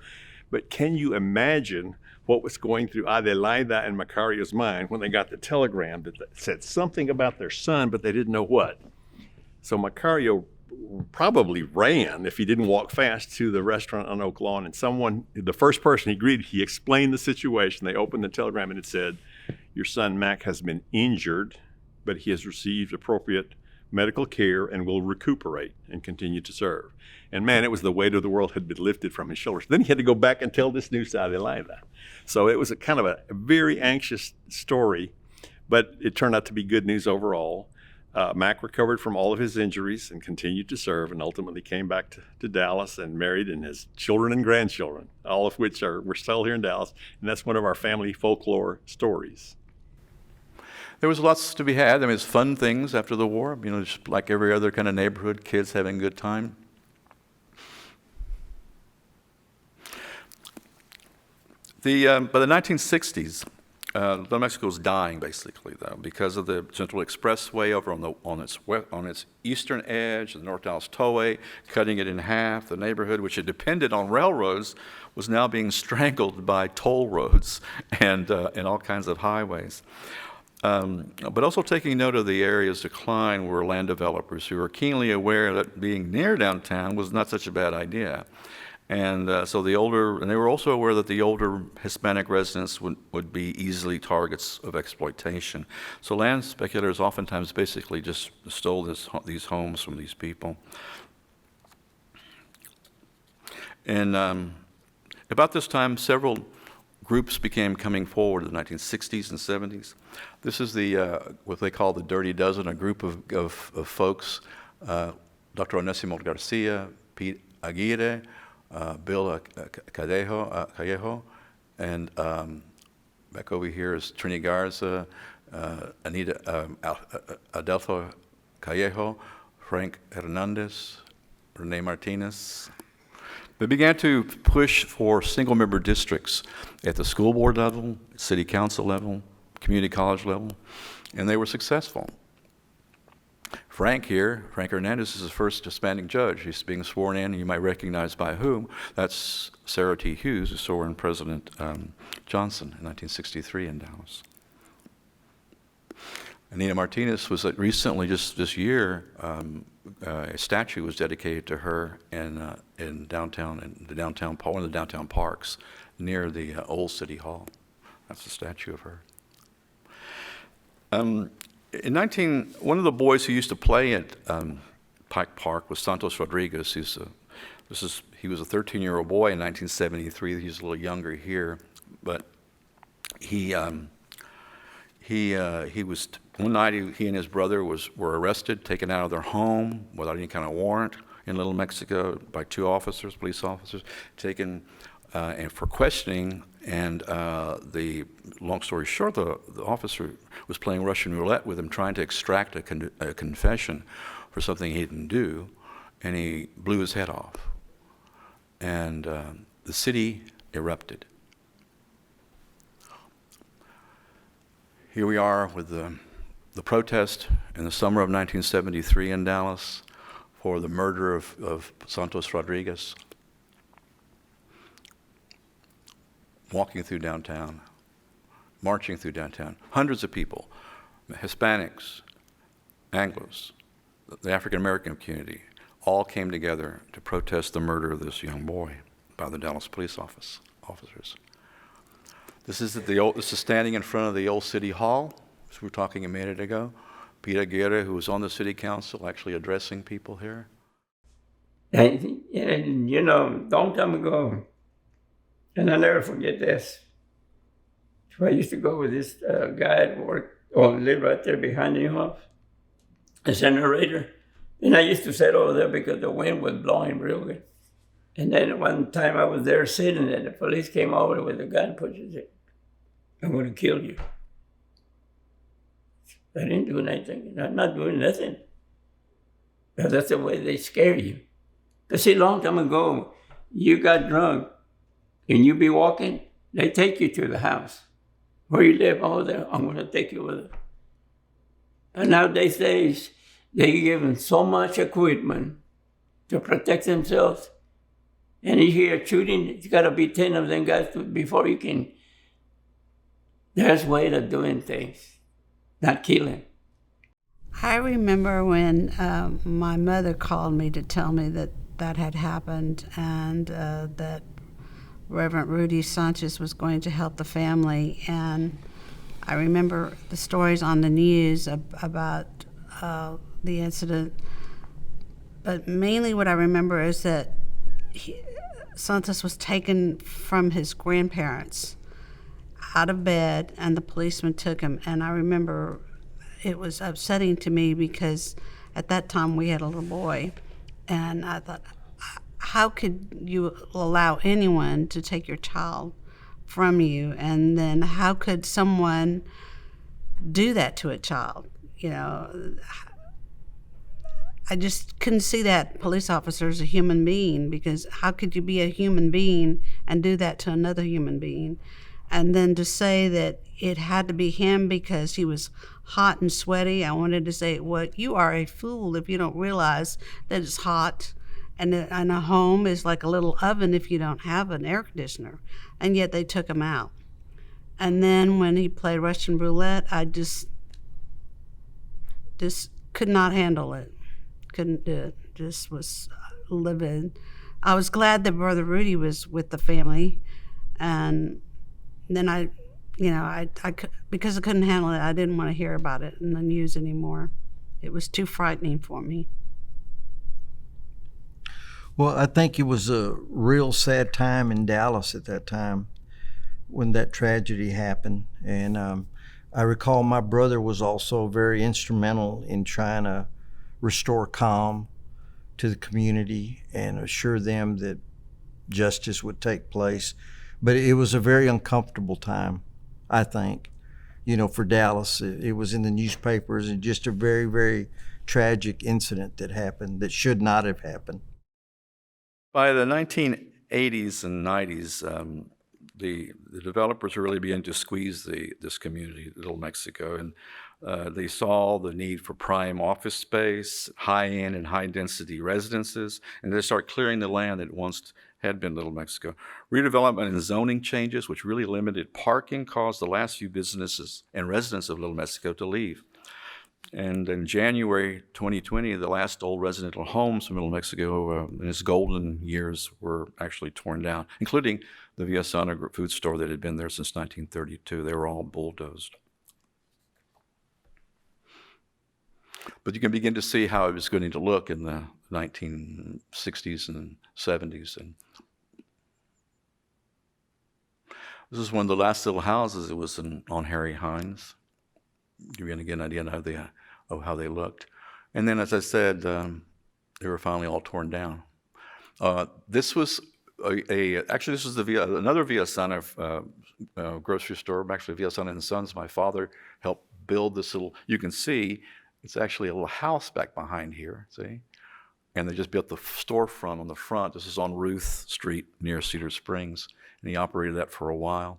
But can you imagine what was going through Adelaida and Macario's mind when they got the telegram that said something about their son, but they didn't know what. So Macario probably ran, if he didn't walk fast, to the restaurant on Oak Lawn, and the first person he greeted, he explained the situation. They opened the telegram and it said, "Your son Mac has been injured, but he has received appropriate medical care and will recuperate and continue to serve." And man, it was the weight of the world had been lifted from his shoulders. Then he had to go back and tell this news to Adelaida. So it was a kind of a very anxious story, but it turned out to be good news overall. Mac recovered from all of his injuries and continued to serve, and ultimately came back to Dallas and married, and has children and grandchildren, all of which we're still here in Dallas, and that's one of our family folklore stories. There was lots to be had. I mean, it's fun things after the war, just like every other kind of neighborhood, kids having a good time. By the 1960s, Little Mexico was dying, basically, though, because of the Central Expressway over on its eastern edge, the North Dallas Tollway, cutting it in half. The neighborhood, which had depended on railroads, was now being strangled by toll roads and all kinds of highways. But also taking note of the area's decline were land developers who were keenly aware that being near downtown was not such a bad idea. And they were also aware that the older Hispanic residents would be easily targets of exploitation. So land speculators oftentimes basically just stole these homes from these people. And about this time, several groups began coming forward in the 1960s and 70s. This is what they call the Dirty Dozen, a group of folks, Dr. Onesimo Garcia, Pete Aguirre, Bill Callejo, and back over here is Trini Garza, Anita Adelfo Callejo, Frank Hernandez, Rene Martinez. They began to push for single-member districts at the school board level, city council level, community college level, and they were successful. Frank Hernandez is the first Hispanic judge. He's being sworn in, and you might recognize by whom. That's Sarah T. Hughes, who swore in President Johnson in 1963 in Dallas. Anita Martinez was recently, just this year, a statue was dedicated to her in downtown, one of the downtown parks near the old City Hall. That's a statue of her. One of the boys who used to play at Pike Park was Santos Rodriguez. He was a 13-year-old boy in 1973. He's a little younger here, but he was one night. He and his brother were arrested, taken out of their home without any kind of warrant in Little Mexico by two police officers, taken and for questioning. And the long story short, the officer was playing Russian roulette with him, trying to extract a confession for something he didn't do, and he blew his head off. And the city erupted. Here we are with the protest in the summer of 1973 in Dallas for the murder of Santos Rodriguez. Walking through downtown, marching through downtown, hundreds of people, Hispanics, Anglos, the African American community, all came together to protest the murder of this young boy by the Dallas police officers. This is standing in front of the old City Hall, as we were talking a minute ago. Pete Aguirre, who was on the city council, actually addressing people here. And long time ago, and I'll never forget this. So I used to go with this guy at work, lived right there behind the house, a generator. And I used to sit over there because the wind was blowing real good. And then one time I was there sitting, and the police came over with a gun, put his head. I'm going to kill you. I didn't do anything. I'm not doing nothing. But that's the way they scare you. Because see, a long time ago, you got drunk, and you be walking, they take you to the house. Where you live, there, I'm going to take you with them. And nowadays, they give them so much equipment to protect themselves. And you hear shooting, it's got to be 10 of them guys before you can There's way of doing things, not killing. I remember when my mother called me to tell me that that had happened and that Reverend Rudy Sanchez was going to help the family. And I remember the stories on the news about the incident. But mainly what I remember is that Santos was taken from his grandparents out of bed and the policeman took him. And I remember it was upsetting to me because at that time we had a little boy. And I thought, how could you allow anyone to take your child from you? And then how could someone do that to a child? You know, I just couldn't see that police officer as a human being, because how could you be a human being and do that to another human being? And then to say that it had to be him because he was hot and sweaty, I wanted to say, well, you are a fool if you don't realize that it's hot. And a home is like a little oven if you don't have an air conditioner. And yet they took him out. And then when he played Russian roulette, I just could not handle it. Couldn't do it. Just was livid. I was glad that Brother Rudy was with the family. And then I because I couldn't handle it, I didn't want to hear about it in the news anymore. It was too frightening for me. Well, I think it was a real sad time in Dallas at that time when that tragedy happened. And I recall my brother was also very instrumental in trying to restore calm to the community and assure them that justice would take place. But it was a very uncomfortable time, I think, for Dallas. It was in the newspapers, and just a very, very tragic incident that happened that should not have happened. By the 1980s and 90s, the developers really began to squeeze this community, Little Mexico, and they saw the need for prime office space, high-end and high-density residences, and they started clearing the land that once had been Little Mexico. Redevelopment and zoning changes, which really limited parking, caused the last few businesses and residents of Little Mexico to leave. And in January 2020, the last old residential homes in Middle Mexico in its golden years were actually torn down, including the Villasana food store that had been there since 1932. They were all bulldozed. But you can begin to see how it was going to look in the 1960s and 70s. And this is one of the last little houses. It was on Harry Hines. You're going to get an idea of how they looked. And then, as I said, they were finally all torn down. This was actually this was another Villasana grocery store. Actually, Villasana and Sons. My father helped build this little. You can see it's actually a little house back behind here. See, and they just built the storefront on the front. This is on Ruth Street near Cedar Springs, and he operated that for a while.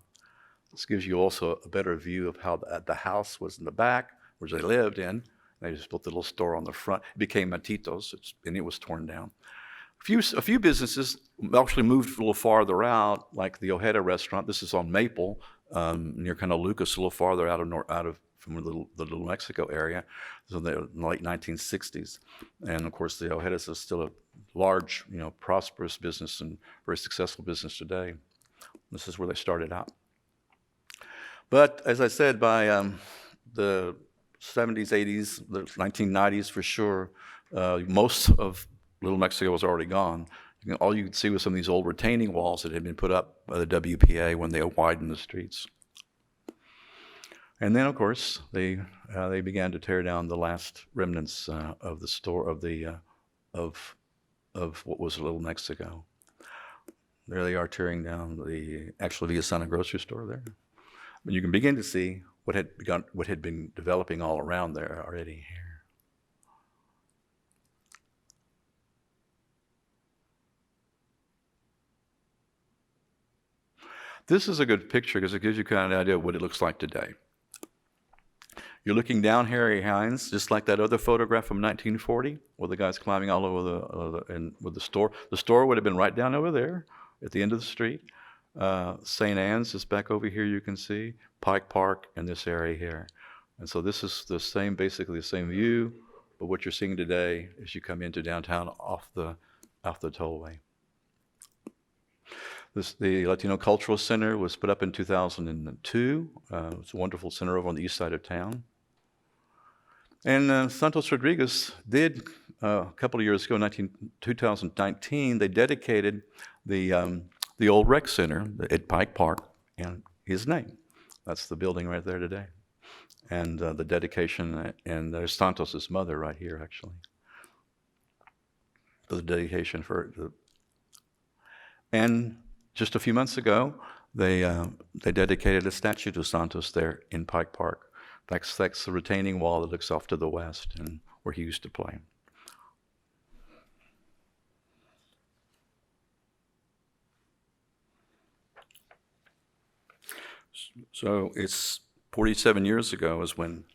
This gives you also a better view of how the house was in the back, which they lived in. They just built a little store on the front. It became Matitos, and it was torn down. A few businesses actually moved a little farther out, like the Ojeda restaurant. This is on Maple, near kind of Lucas, a little farther from the Little Mexico area, so in the late 1960s. And of course, the Ojedas is still a large, prosperous business and very successful business today. This is where they started out. But as I said, by the 70s, 80s, the 1990s for sure, most of Little Mexico was already gone. All you could see was some of these old retaining walls that had been put up by the WPA when they widened the streets. And then, of course, they began to tear down the last remnants of the store of what was Little Mexico. There they are tearing down the actual Villasana grocery store there. But you can begin to see what had been developing all around there already here. This is a good picture because it gives you kind of an idea of what it looks like today. You're looking down Harry Hines, just like that other photograph from 1940, where the guy's climbing all over with the store. The store would have been right down over there at the end of the street. St. Anne's is back over here, you can see. Pike Park and this area here. And so this is the same, basically the same view, but what you're seeing today as you come into downtown off the tollway. The Latino Cultural Center was put up in 2002. It's a wonderful center over on the east side of town. And Santos Rodriguez did, a couple of years ago, 2019, they dedicated the old rec center at Pike Park and his name. That's the building right there today. And the dedication, and there's Santos' mother right here, actually. The dedication for it. And just a few months ago, they dedicated a statue to Santos there in Pike Park. That's the retaining wall that looks off to the west and where he used to play. So it's 47 years ago is when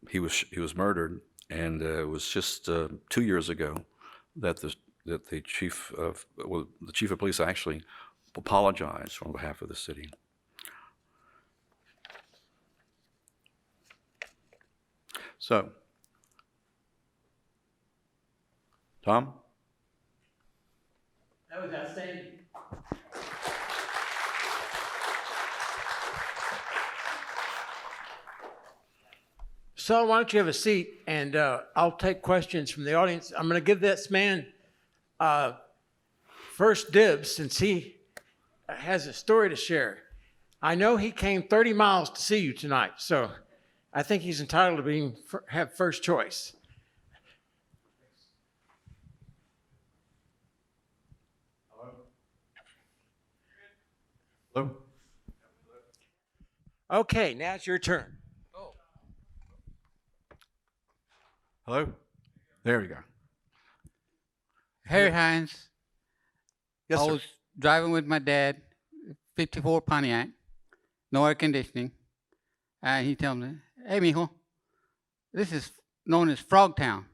he was murdered, and it was just 2 years ago that the chief of police actually apologized on behalf of the city. So, Tom? That was outstanding. So why don't you have a seat, and I'll take questions from the audience. I'm going to give this man first dibs since he has a story to share. I know he came 30 miles to see you tonight, so I think he's entitled to have first choice. Hello? Okay, now it's your turn. Hello? There we go. Harry Hines. Yes, I sir. was driving with my dad, 54 Pontiac, no air conditioning. And he told me, "Hey, mijo, this is known as Frogtown."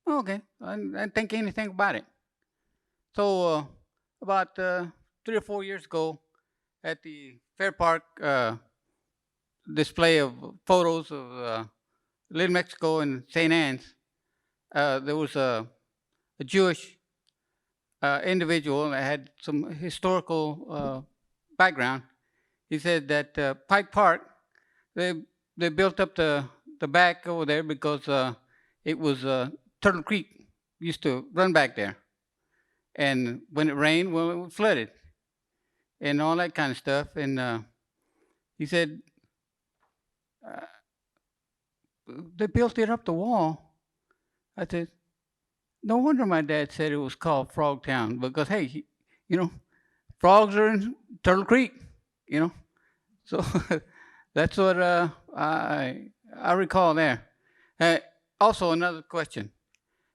Oh, okay, I didn't think anything about it. So about 3 or 4 years ago, at the Fair Park display of photos of Little Mexico and St. Anne's, there was a Jewish individual that had some historical background. He said that Pike Park, they built up the back over there because it was Turtle Creek used to run back there, and when it rained, well, it flooded, and all that kind of stuff. And he said they built it up the wall. I said, no wonder my dad said it was called Frogtown, because hey, frogs are in Turtle Creek, So that's what I recall there. Also, another question.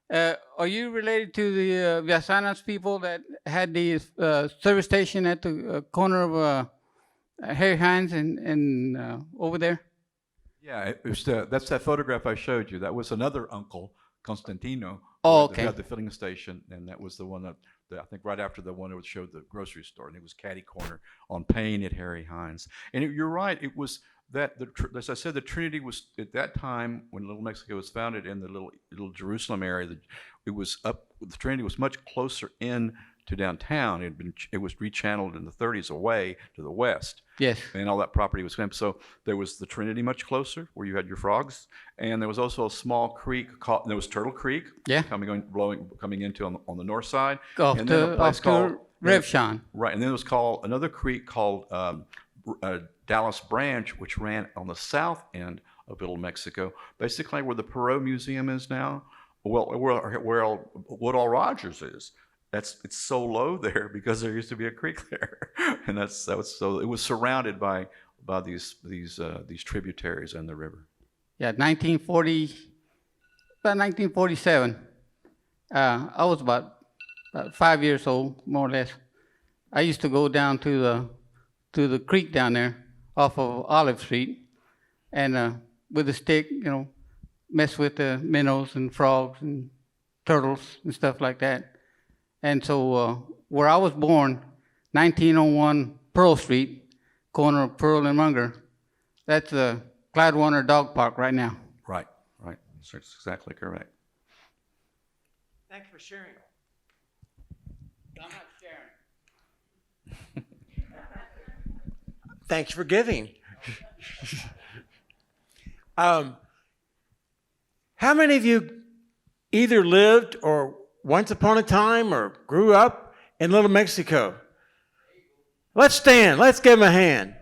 Are you related to the Villasana's people that had the service station at the corner of Harry Hines and over there? Yeah, it was that's that photograph I showed you. That was another uncle, Constantino. Oh, Who okay. had the filling station, and that was the one that I think right after the one that showed the grocery store, and it was catty corner on Payne at Harry Hines. And you're right, it was that as I said, the Trinity was at that time when Little Mexico was founded in the little Jerusalem area. It was up. The Trinity was much closer in to downtown. It was rechanneled in the 30s away to the west. Yes. And all that property was claimed. So there was the Trinity much closer, where you had your frogs, and there was also a small creek called. There was Turtle Creek. Yeah. Coming into on the north side. Off and then a place to called Revshan. Right, and then there was called another creek called Dallas Branch, which ran on the south end of Little Mexico, basically where the Perot Museum is now. Well, where Woodall Rogers is. It's so low there because there used to be a creek there, and so it was surrounded by these tributaries and the river. Yeah, 1947. I was about 5 years old, more or less. I used to go down to the creek down there off of Olive Street, and with a stick, mess with the minnows and frogs and turtles and stuff like that. And so where I was born, 1901 Pearl Street, corner of Pearl and Munger. That's the Gladwater Dog Park right now. Right, right. That's exactly correct. Thank you for sharing. I'm not sharing. Thanks for giving. How many of you either lived or once upon a time or grew up in Little Mexico? Let's stand. Let's give them a hand.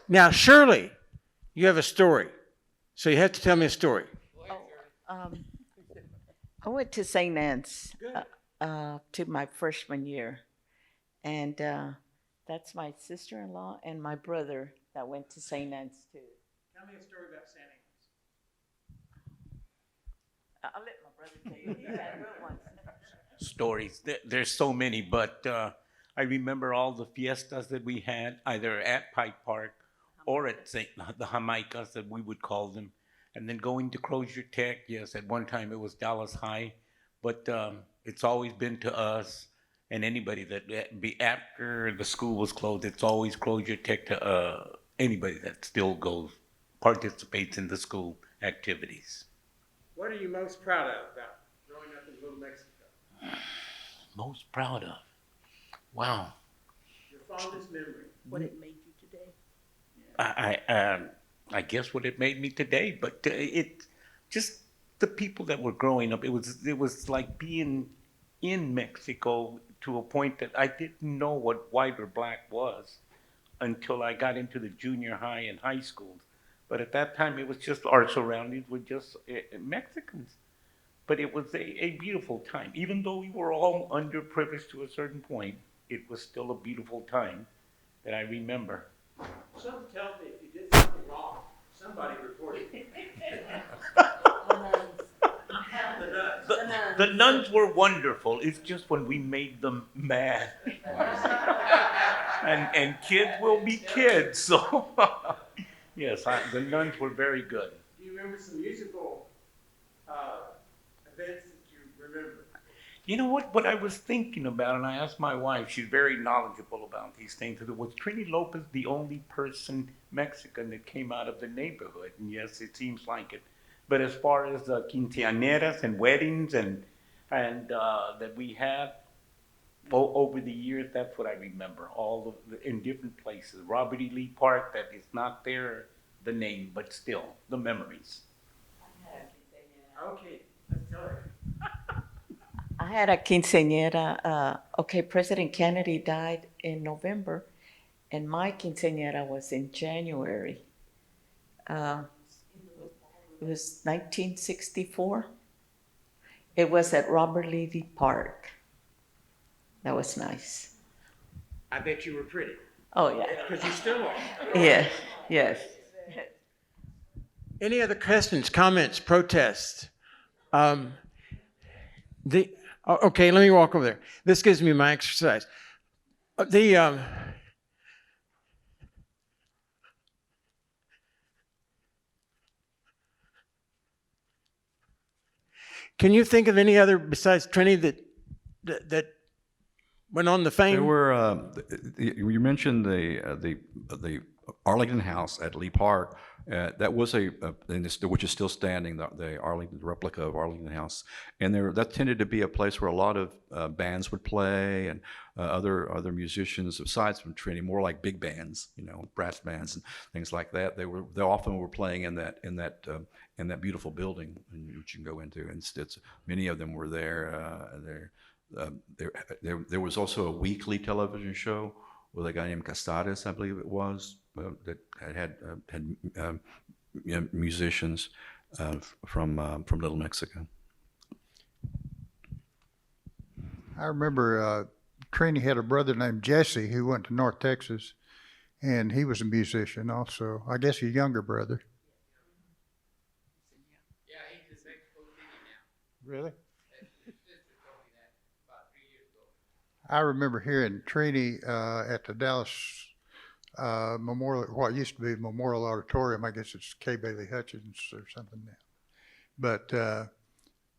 Now, Shirley, you have a story. So you have to tell me a story. I went to St. Anne's to my freshman year, and that's my sister-in-law and my brother that went to St. Anne's too. Tell me a story about St. Anne's. I'll let my brother tell you. He's had good ones. Stories. There's so many, but I remember all the fiestas that we had, either at Pike Park or at the Jamaicas, that we would call them. And then going to Crozier Tech, yes, at one time it was Dallas High, but it's always been to us and anybody that be after the school was closed, it's always Crozier Tech to anybody that still participates in the school activities. What are you most proud of about growing up in Little Mexico? Most proud of? Wow. Your fondest memory? What it made you today? I guess what it made me today, but it just the people that were growing up. It was like being in Mexico to a point that I didn't know what white or black was until I got into the junior high and high schools. But at that time, it was just our surroundings were just Mexicans. But it was a beautiful time. Even though we were all underprivileged to a certain point, it was still a beautiful time that I remember. Some tell me if you did something wrong, somebody reported it. The nuns were wonderful. It's just when we made them mad. and kids will be kids, so yes, the nuns were very good. Do you remember some musical events that you remember? You know what I was thinking about, and I asked my wife, she's very knowledgeable about these things, was Trini Lopez the only person, Mexican, that came out of the neighborhood? And yes, it seems like it. But as far as the quinceañeras and weddings and that we had over the years, that's what I remember, all in different places. Robert E. Lee Park, that is not there, the name, but still, the memories. Okay, let's tell her. I had a quinceañera. President Kennedy died in November, and my quinceañera was in January. It was 1964. It was at Robert Levy Park. That was nice. I bet you were pretty. Oh, yeah. Because you still are. Yes, yes. Any other questions, comments, protests? Okay, let me walk over there. This gives me my exercise. Can you think of any other besides Trini that went on the fame? There were. You mentioned the Arlington House at Lee Park. That was which is still standing. The Arlington replica of Arlington House, and that tended to be a place where a lot of bands would play and other musicians, besides from Trini, more like big bands, brass bands and things like that. They often were playing in that beautiful building, which you can go into, and many of them were there. There was also a weekly television show with a guy named Castares, I believe it was, that had musicians from Little Mexico. I remember Trini had a brother named Jesse who went to North Texas, and he was a musician also. I guess a younger brother. Yeah, he's his ex-co-senior now. Really? His sister told me that about 3 years ago. I remember hearing Trini at the Dallas Memorial, what used to be Memorial Auditorium. I guess it's K. Bailey Hutchins or something now. But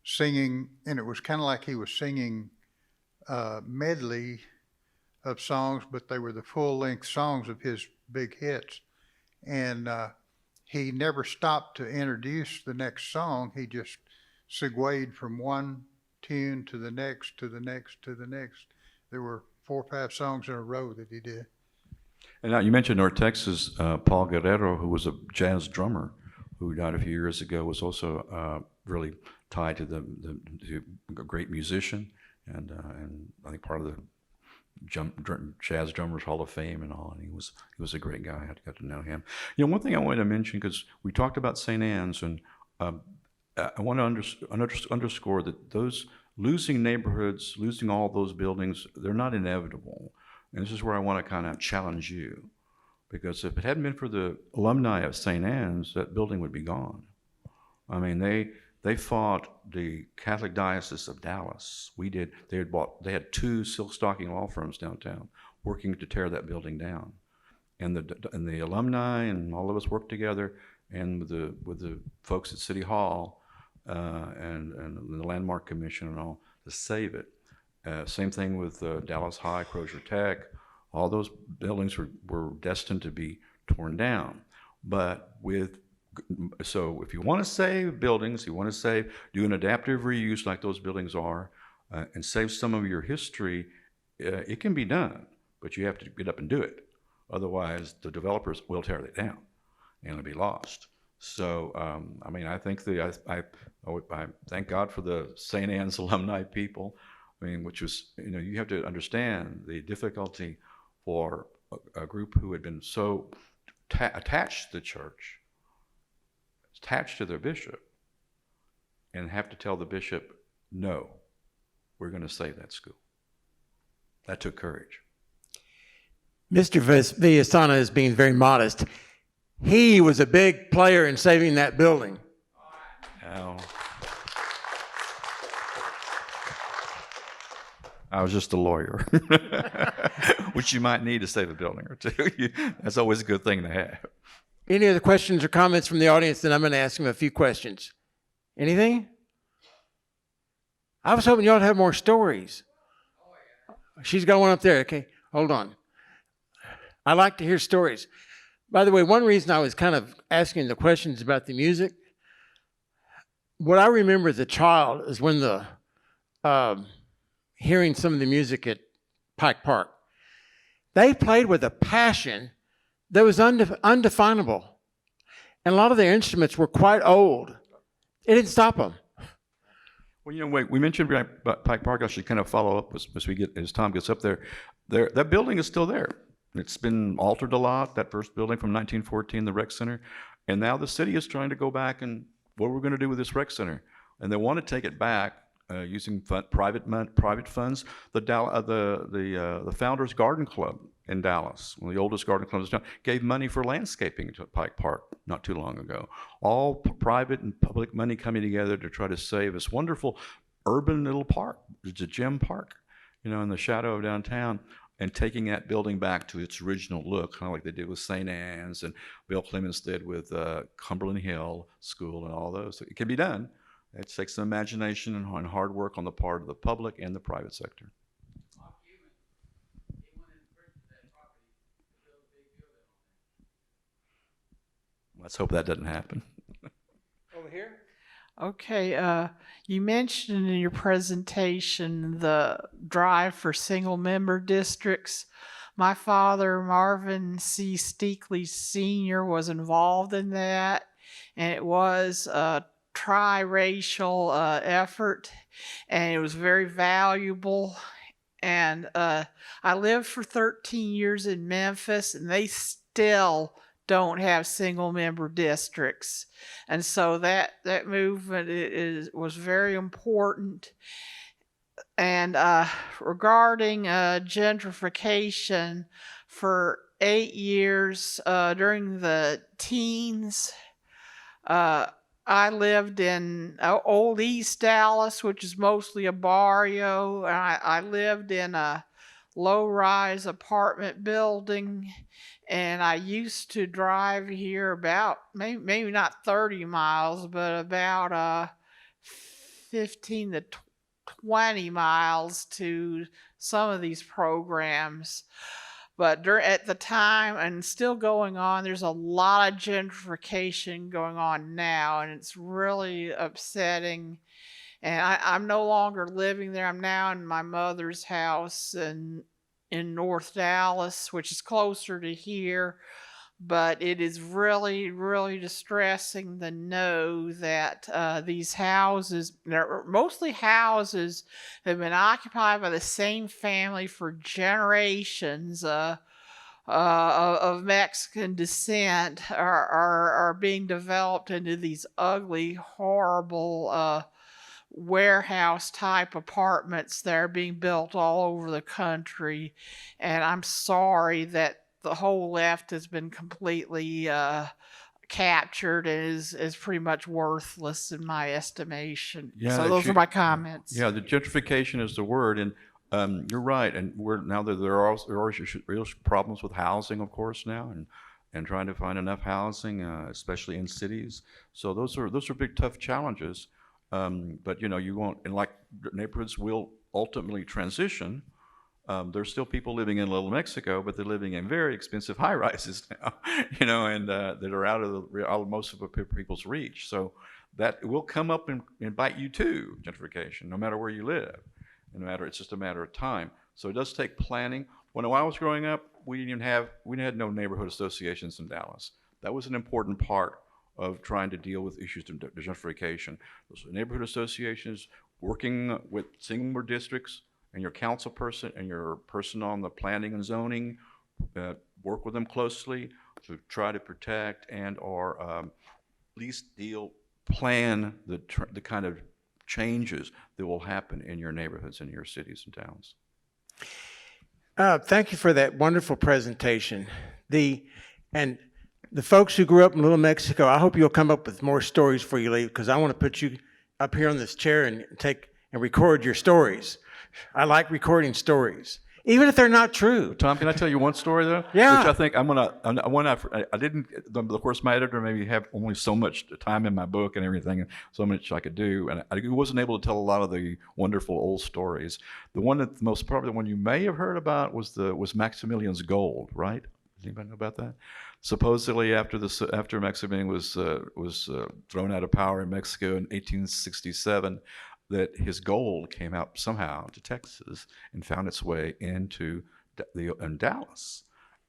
singing, and it was kind of like he was singing medley of songs, but they were the full-length songs of his big hits. And he never stopped to introduce the next song. He just segued from one tune to the next, to the next, to the next. There were 4 or 5 songs in a row that he did. And now you mentioned North Texas, Paul Guerrero, who was a jazz drummer who died a few years ago, was also really tied to to a great musician, and I think part of the Jazz Drummers Hall of Fame and all. And he was a great guy. I got to know him. You know, one thing I wanted to mention, because we talked about St. Anne's, and I want to underscore that those losing neighborhoods, losing all those buildings, they're not inevitable. And this is where I want to kind of challenge you, because if it hadn't been for the alumni of St. Anne's, that building would be gone. I mean, they fought the Catholic Diocese of Dallas. They had 2 silk stocking law firms downtown working to tear that building down. And the alumni and all of us worked together, and with the folks at City Hall and the Landmark Commission and all, to save it. Same thing with Dallas High, Crozier Tech. All those buildings were destined to be torn down. So if you want to save buildings, you want to do an adaptive reuse like those buildings are, and save some of your history, it can be done, but you have to get up and do it. Otherwise, the developers will tear it down, and it'll be lost. So, I mean, I think I thank God for the St. Anne's alumni people. I mean, which was, you have to understand the difficulty for a group who had been so attached to the church, attached to their bishop, and have to tell the bishop, no, we're going to save that school. That took courage. Mr. Villasana is being very modest. He was a big player in saving that building. Now, I was just a lawyer, which you might need to save a building or two. That's always a good thing to have. Any other questions or comments from the audience? Then I'm going to ask him a few questions. Anything? I was hoping y'all would have more stories. She's got one up there. Okay, hold on. I like to hear stories. By the way, one reason I was kind of asking the questions about the music, what I remember as a child is when hearing some of the music at Pike Park. They played with a passion that was undefinable. And a lot of their instruments were quite old. It didn't stop them. Well, we mentioned Pike Park. I should kind of follow up as Tom gets up there. That building is still there. It's been altered a lot, that first building from 1914, the rec center. And now the city is trying to go back and what we're going to do with this rec center. And they want to take it back using private funds. The Founders Garden Club in Dallas, one of the oldest garden clubs in town, gave money for landscaping to Pike Park not too long ago. All private and public money coming together to try to save this wonderful urban little park. It's a gem park, in the shadow of downtown, and taking that building back to its original look, kind of like they did with St. Anne's and Bill Clements did with Cumberland Hill School and all those. So it can be done. It takes some imagination and hard work on the part of the public and the private sector. Let's hope that doesn't happen. Over here? Okay, you mentioned in your presentation the drive for single-member districts. My father, Marvin C. Steakley Sr., was involved in that, and it was a tri-racial effort, and it was very valuable. And I lived for 13 years in Memphis, and they still don't have single-member districts. And so that movement was very important. And regarding gentrification, for 8 years during the teens, I lived in Old East Dallas, which is mostly a barrio. I lived in a low-rise apartment building, and I used to drive here about maybe not 30 miles, but about 15 to 20 miles to some of these programs. But at the time, and still going on, there's a lot of gentrification going on now, and it's really upsetting. And I'm no longer living there. I'm now in my mother's house in North Dallas, which is closer to here. But it is really, really distressing to know that these houses, they're mostly houses that have been occupied by the same family for generations of Mexican descent, are being developed into these ugly, horrible warehouse type apartments that are being built all over the country. And I'm sorry that the whole left has been completely captured and is pretty much worthless in my estimation. Yeah, so those are my comments. Yeah, the gentrification is the word, and you're right. And now that there are real problems with housing, of course, now, and trying to find enough housing, especially in cities. So those are big, tough challenges. But you won't, and like neighborhoods will ultimately transition. There's still people living in Little Mexico, but they're living in very expensive high rises now, and that are out of most of people's reach. So that will come up and bite you too, gentrification, no matter where you live. It's just a matter of time. So it does take planning. When I was growing up, we had no neighborhood associations in Dallas. That was an important part of trying to deal with issues of gentrification. Those neighborhood associations, working with single districts, and your council person and your person on the planning and zoning, work with them closely to try to protect and or at least plan the kind of changes that will happen in your neighborhoods and your cities and towns. Thank you for that wonderful presentation. The folks who grew up in Little Mexico, I hope you'll come up with more stories before you leave, because I want to put you up here on this chair and record your stories. I like recording stories, even if they're not true. Tom, can I tell you one story though? Yeah. Which I think I didn't, of course, my editor made me have only so much time in my book and everything, and so much I could do, and I wasn't able to tell a lot of the wonderful old stories. The one that probably the one you may have heard about was Maximilian's gold, right? Does anybody know about that? Supposedly, after Maximilian was thrown out of power in Mexico in 1867. That his gold came out somehow to Texas and found its way into Dallas,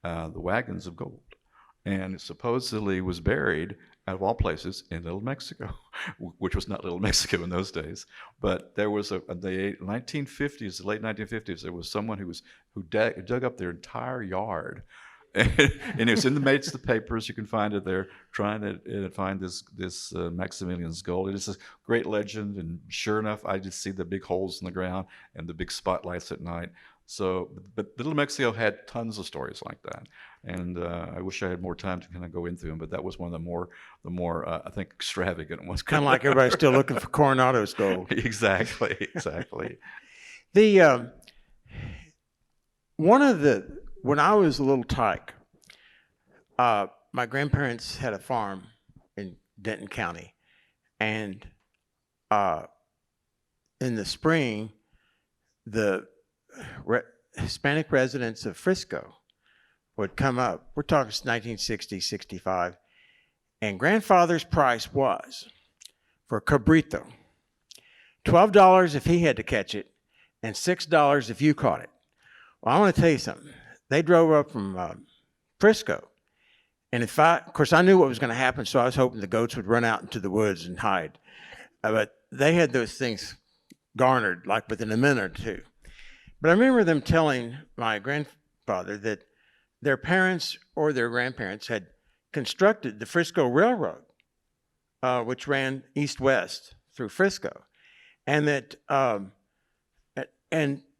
the wagons of gold. And it supposedly was buried, out of all places, in Little Mexico, which was not Little Mexico in those days. But there was the late 1950s, there was someone who dug up their entire yard. And it's in the papers. You can find it there. Trying to find this Maximilian's gold. It is a great legend, and sure enough, I just see the big holes in the ground and the big spotlights at night. So, but Little Mexico had tons of stories like that, and I wish I had more time to kind of go into them. But that was one of the more I think extravagant ones. Kind of like everybody's still looking for Coronado's gold. Exactly. When I was a little tyke, my grandparents had a farm in Denton County, and in the spring, the Hispanic residents of Frisco would come up. We're talking 1960, 65, and grandfather's price was, for a cabrito, $12 if he had to catch it, and $6 if you caught it. Well, I want to tell you something. They drove up from Frisco, and of course, I knew what was going to happen, so I was hoping the goats would run out into the woods and hide. But they had those things garnered like within a minute or two. But I remember them telling my grandfather that their parents or their grandparents had constructed the Frisco Railroad, which ran east-west through Frisco, and that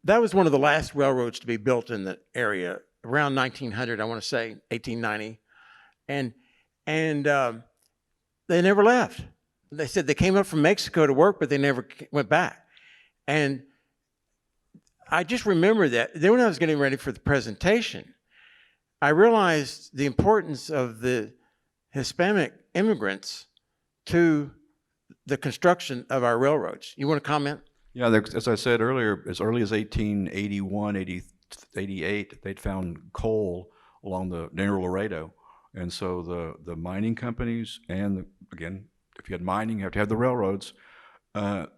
that was one of the last railroads to be built in the area around 1900, I want to say 1890, and they never left. They said they came up from Mexico to work, but they never went back. And I just remember that. Then when I was getting ready for the presentation, I realized the importance of the Hispanic immigrants to the construction of our railroads. You want to comment? Yeah, as I said earlier, as early as 1881, 88, they'd found coal along the Narrow Laredo. And so the mining companies and, again, if you had mining, you have to have the railroads,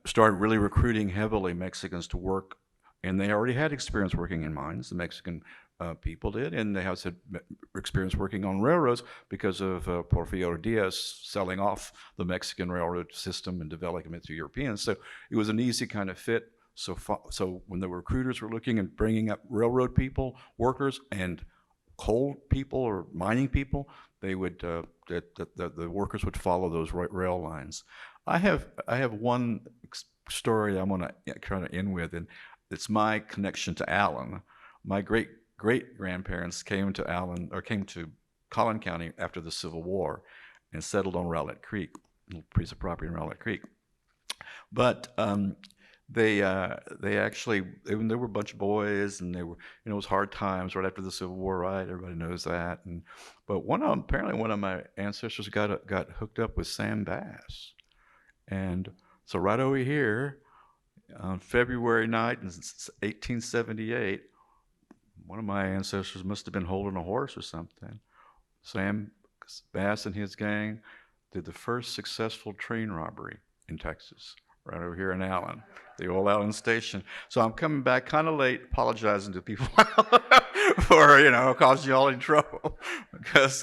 started really recruiting heavily Mexicans to work. And they already had experience working in mines, the Mexican people did, and they had experience working on railroads because of Porfirio Diaz selling off the Mexican railroad system and developing it to Europeans. So it was an easy kind of fit. So when the recruiters were looking and bringing up railroad people, workers, and coal people or mining people, they would the workers would follow those rail lines. I have one story I'm going to kind of end with, and it's my connection to Allen. My great-grandparents came to Collin County after the Civil War and settled on Rowlett Creek, a little piece of property in Rowlett Creek. But they were a bunch of boys, and they were, it was hard times right after the Civil War, right? Everybody knows that. But apparently one of my ancestors got hooked up with Sam Bass. And so right over here, on February night in 1878, one of my ancestors must have been holding a horse or something. Sam Bass and his gang did the first successful train robbery in Texas, right over here in Allen, the old Allen station. So I'm coming back kind of late, apologizing to people for, causing you all in trouble, because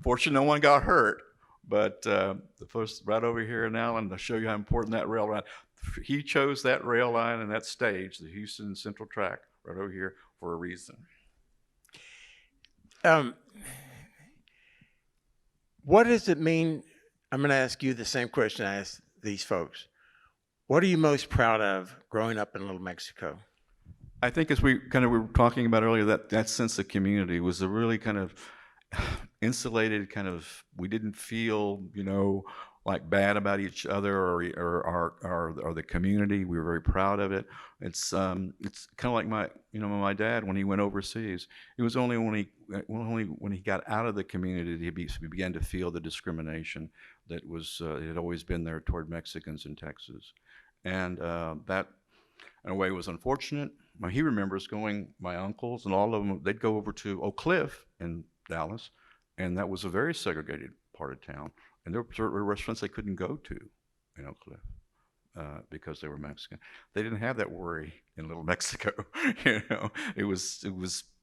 fortunately no one got hurt. But the first right over here in Allen, to show you how important that rail line. He chose that rail line and that stage, the Houston Central Track, right over here for a reason. What does it mean? I'm going to ask you the same question I asked these folks. What are you most proud of growing up in Little Mexico? I think, as we were talking about earlier, that sense of community was a really kind of insulated kind of, we didn't feel, like bad about each other or the community. We were very proud of it. It's kind of like my dad when he went overseas. It was only when he got out of the community that he began to feel the discrimination that it had always been there toward Mexicans in Texas, and that in a way was unfortunate. He remembers my uncles and all of them. They'd go over to Oak Cliff in Dallas, and that was a very segregated part of town. And there were restaurants they couldn't go to in Oak Cliff because they were Mexican. They didn't have that worry in Little Mexico. It was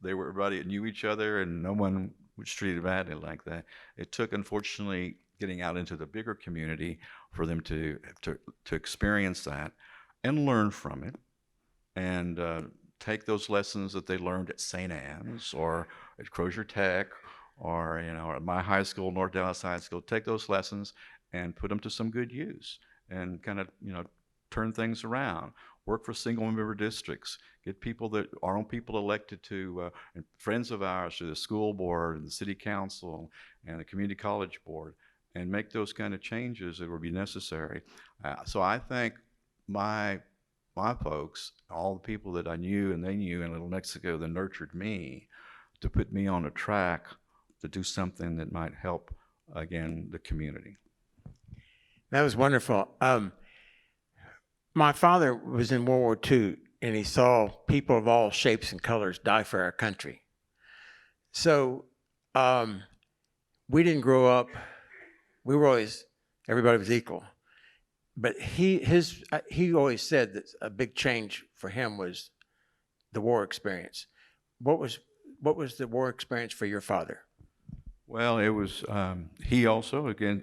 everybody knew each other, and no one was treated badly like that. It took, unfortunately, getting out into the bigger community for them to experience that and learn from it, and take those lessons that they learned at St. Anne's or at Crozier Tech, or at my high school, North Dallas High School, take those lessons and put them to some good use, and kind of turn things around. Work for single-member districts. Get our own people elected to, and friends of ours, to the school board and the city council and the community college board, and make those kind of changes that would be necessary. So I think my folks, all the people that I knew and they knew in Little Mexico, that nurtured me to put me on a track to do something that might help, again, the community. That was wonderful. My father was in World War II, and he saw people of all shapes and colors die for our country. So we didn't grow up, everybody was equal. But he always said that a big change for him was the war experience. What was the war experience for your father? Well, it was, he also, again,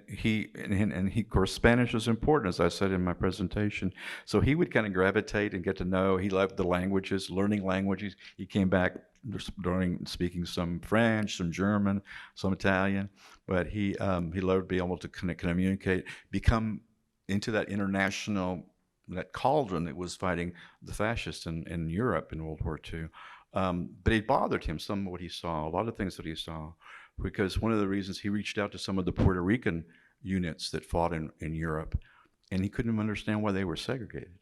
and of course, Spanish is important, as I said in my presentation. So he would kind of gravitate and get to know, he loved the languages, learning languages. He came back during speaking some French, some German, some Italian, but he loved being able to communicate, become into that international, that cauldron that was fighting the fascists in Europe in World War II. But it bothered him, some of what he saw, a lot of things that he saw, because one of the reasons he reached out to some of the Puerto Rican units that fought in Europe, and he couldn't understand why they were segregated,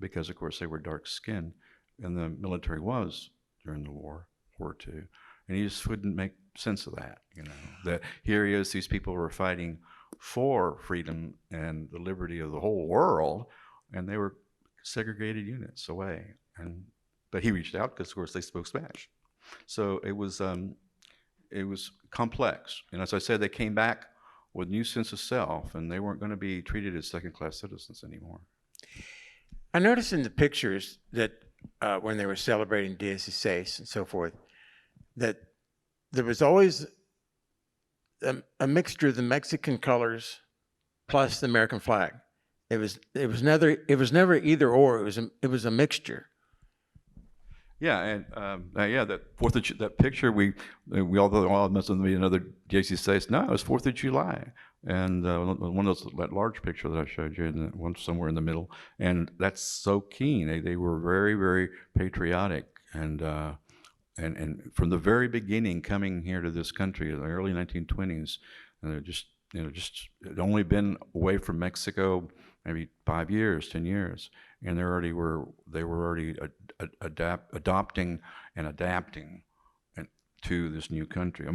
because of course they were dark skinned. in the military was during the War II. And he just wouldn't make sense of that, that here he is, these people were fighting for freedom and the liberty of the whole world, and they were segregated units away. But he reached out because, of course, they spoke Spanish. So it was complex. And as I said, they came back with a new sense of self, and they weren't going to be treated as second-class citizens anymore. I noticed in the pictures that when they were celebrating Días y Seis and so forth, that there was always a mixture of the Mexican colors plus the American flag. It was never either or. It was a mixture. Yeah, and that picture we all must have been another JC says no, it was 4th of July, and one of those, that large picture that I showed you, and one somewhere in the middle, and that's so keen. They were very, very patriotic, and from the very beginning, coming here to this country in the early 1920s, and just had only been away from Mexico maybe 5 years, 10 years, and they were already adopting and adapting to this new country.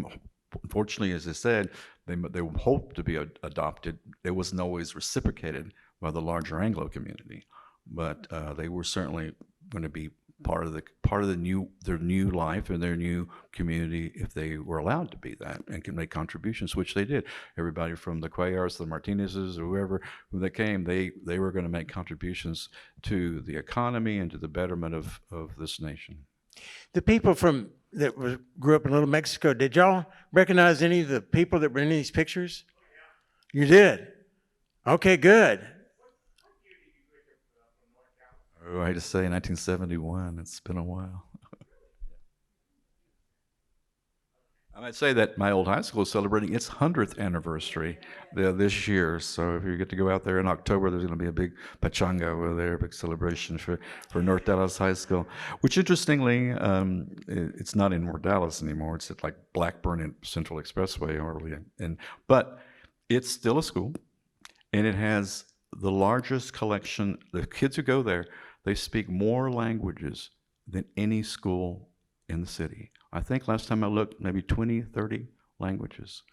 Unfortunately, as I said, they hoped to be adopted. It wasn't always reciprocated by the larger Anglo community, but they were certainly going to be part of their new life and their new community if they were allowed to be that and can make contributions, which they did. Everybody from the Cuellars, the Martinezes, or who they came, they were going to make contributions to the economy and to the betterment of this nation. The people that grew up in Little Mexico, did y'all recognize any of the people that were in these pictures? You did? Okay, good. Oh, I had to say 1971. It's been a while. I might say that my old high school is celebrating its 100th anniversary this year. So if you get to go out there in October, there's going to be a big pachanga over there, a big celebration for North Dallas High School. Which, interestingly, it's not in North Dallas anymore. It's at like Blackburn and Central Expressway, but it's still a school, and it has the largest collection. The kids who go there, they speak more languages than any school in the city. I think last time I looked, maybe 20, 30 languages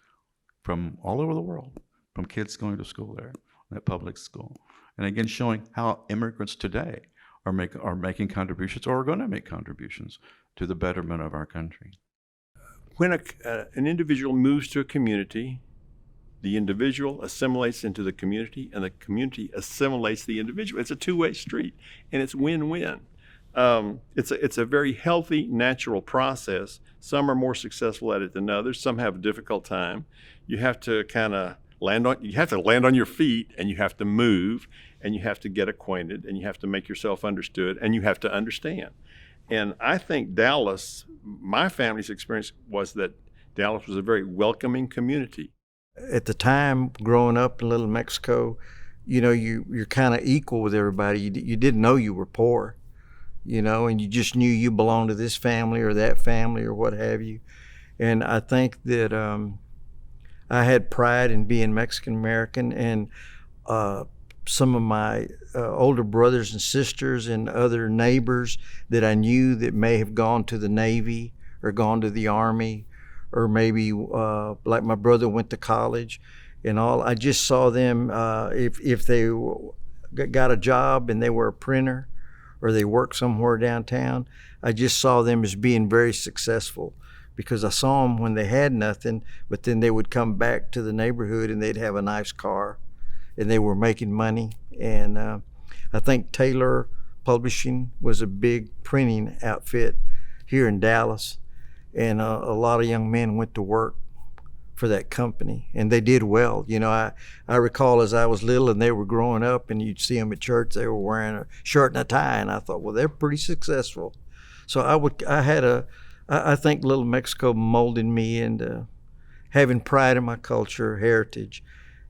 from all over the world, from kids going to school there, that public school. And again, showing how immigrants today are making contributions or are going to make contributions to the betterment of our country. When an individual moves to a community, the individual assimilates into the community, and the community assimilates the individual. It's a two-way street, and it's win-win. It's a very healthy, natural process. Some are more successful at it than others. Some have a difficult time. You have to land on your feet, and you have to move, and you have to get acquainted, and you have to make yourself understood, and you have to understand. And I think Dallas, my family's experience was that Dallas was a very welcoming community. At the time, growing up in Little Mexico, you're kind of equal with everybody. You didn't know you were poor, and you just knew you belonged to this family or that family or what have you. And I think that I had pride in being Mexican American, and some of my older brothers and sisters and other neighbors that I knew that may have gone to the Navy or gone to the Army, or maybe like my brother went to college and all. I just saw them, if they got a job and they were a printer or they worked somewhere downtown, I just saw them as being very successful, because I saw them when they had nothing, but then they would come back to the neighborhood and they'd have a nice car and they were making money. And I think Taylor Publishing was a big printing outfit here in Dallas. And a lot of young men went to work for that company, and they did well. I recall as I was little and they were growing up, and you'd see them at church, they were wearing a shirt and a tie, and I thought, well, they're pretty successful. So I think Little Mexico molded me into having pride in my culture, heritage,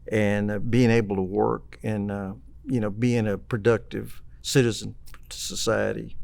and being able to work and, being a productive citizen to society.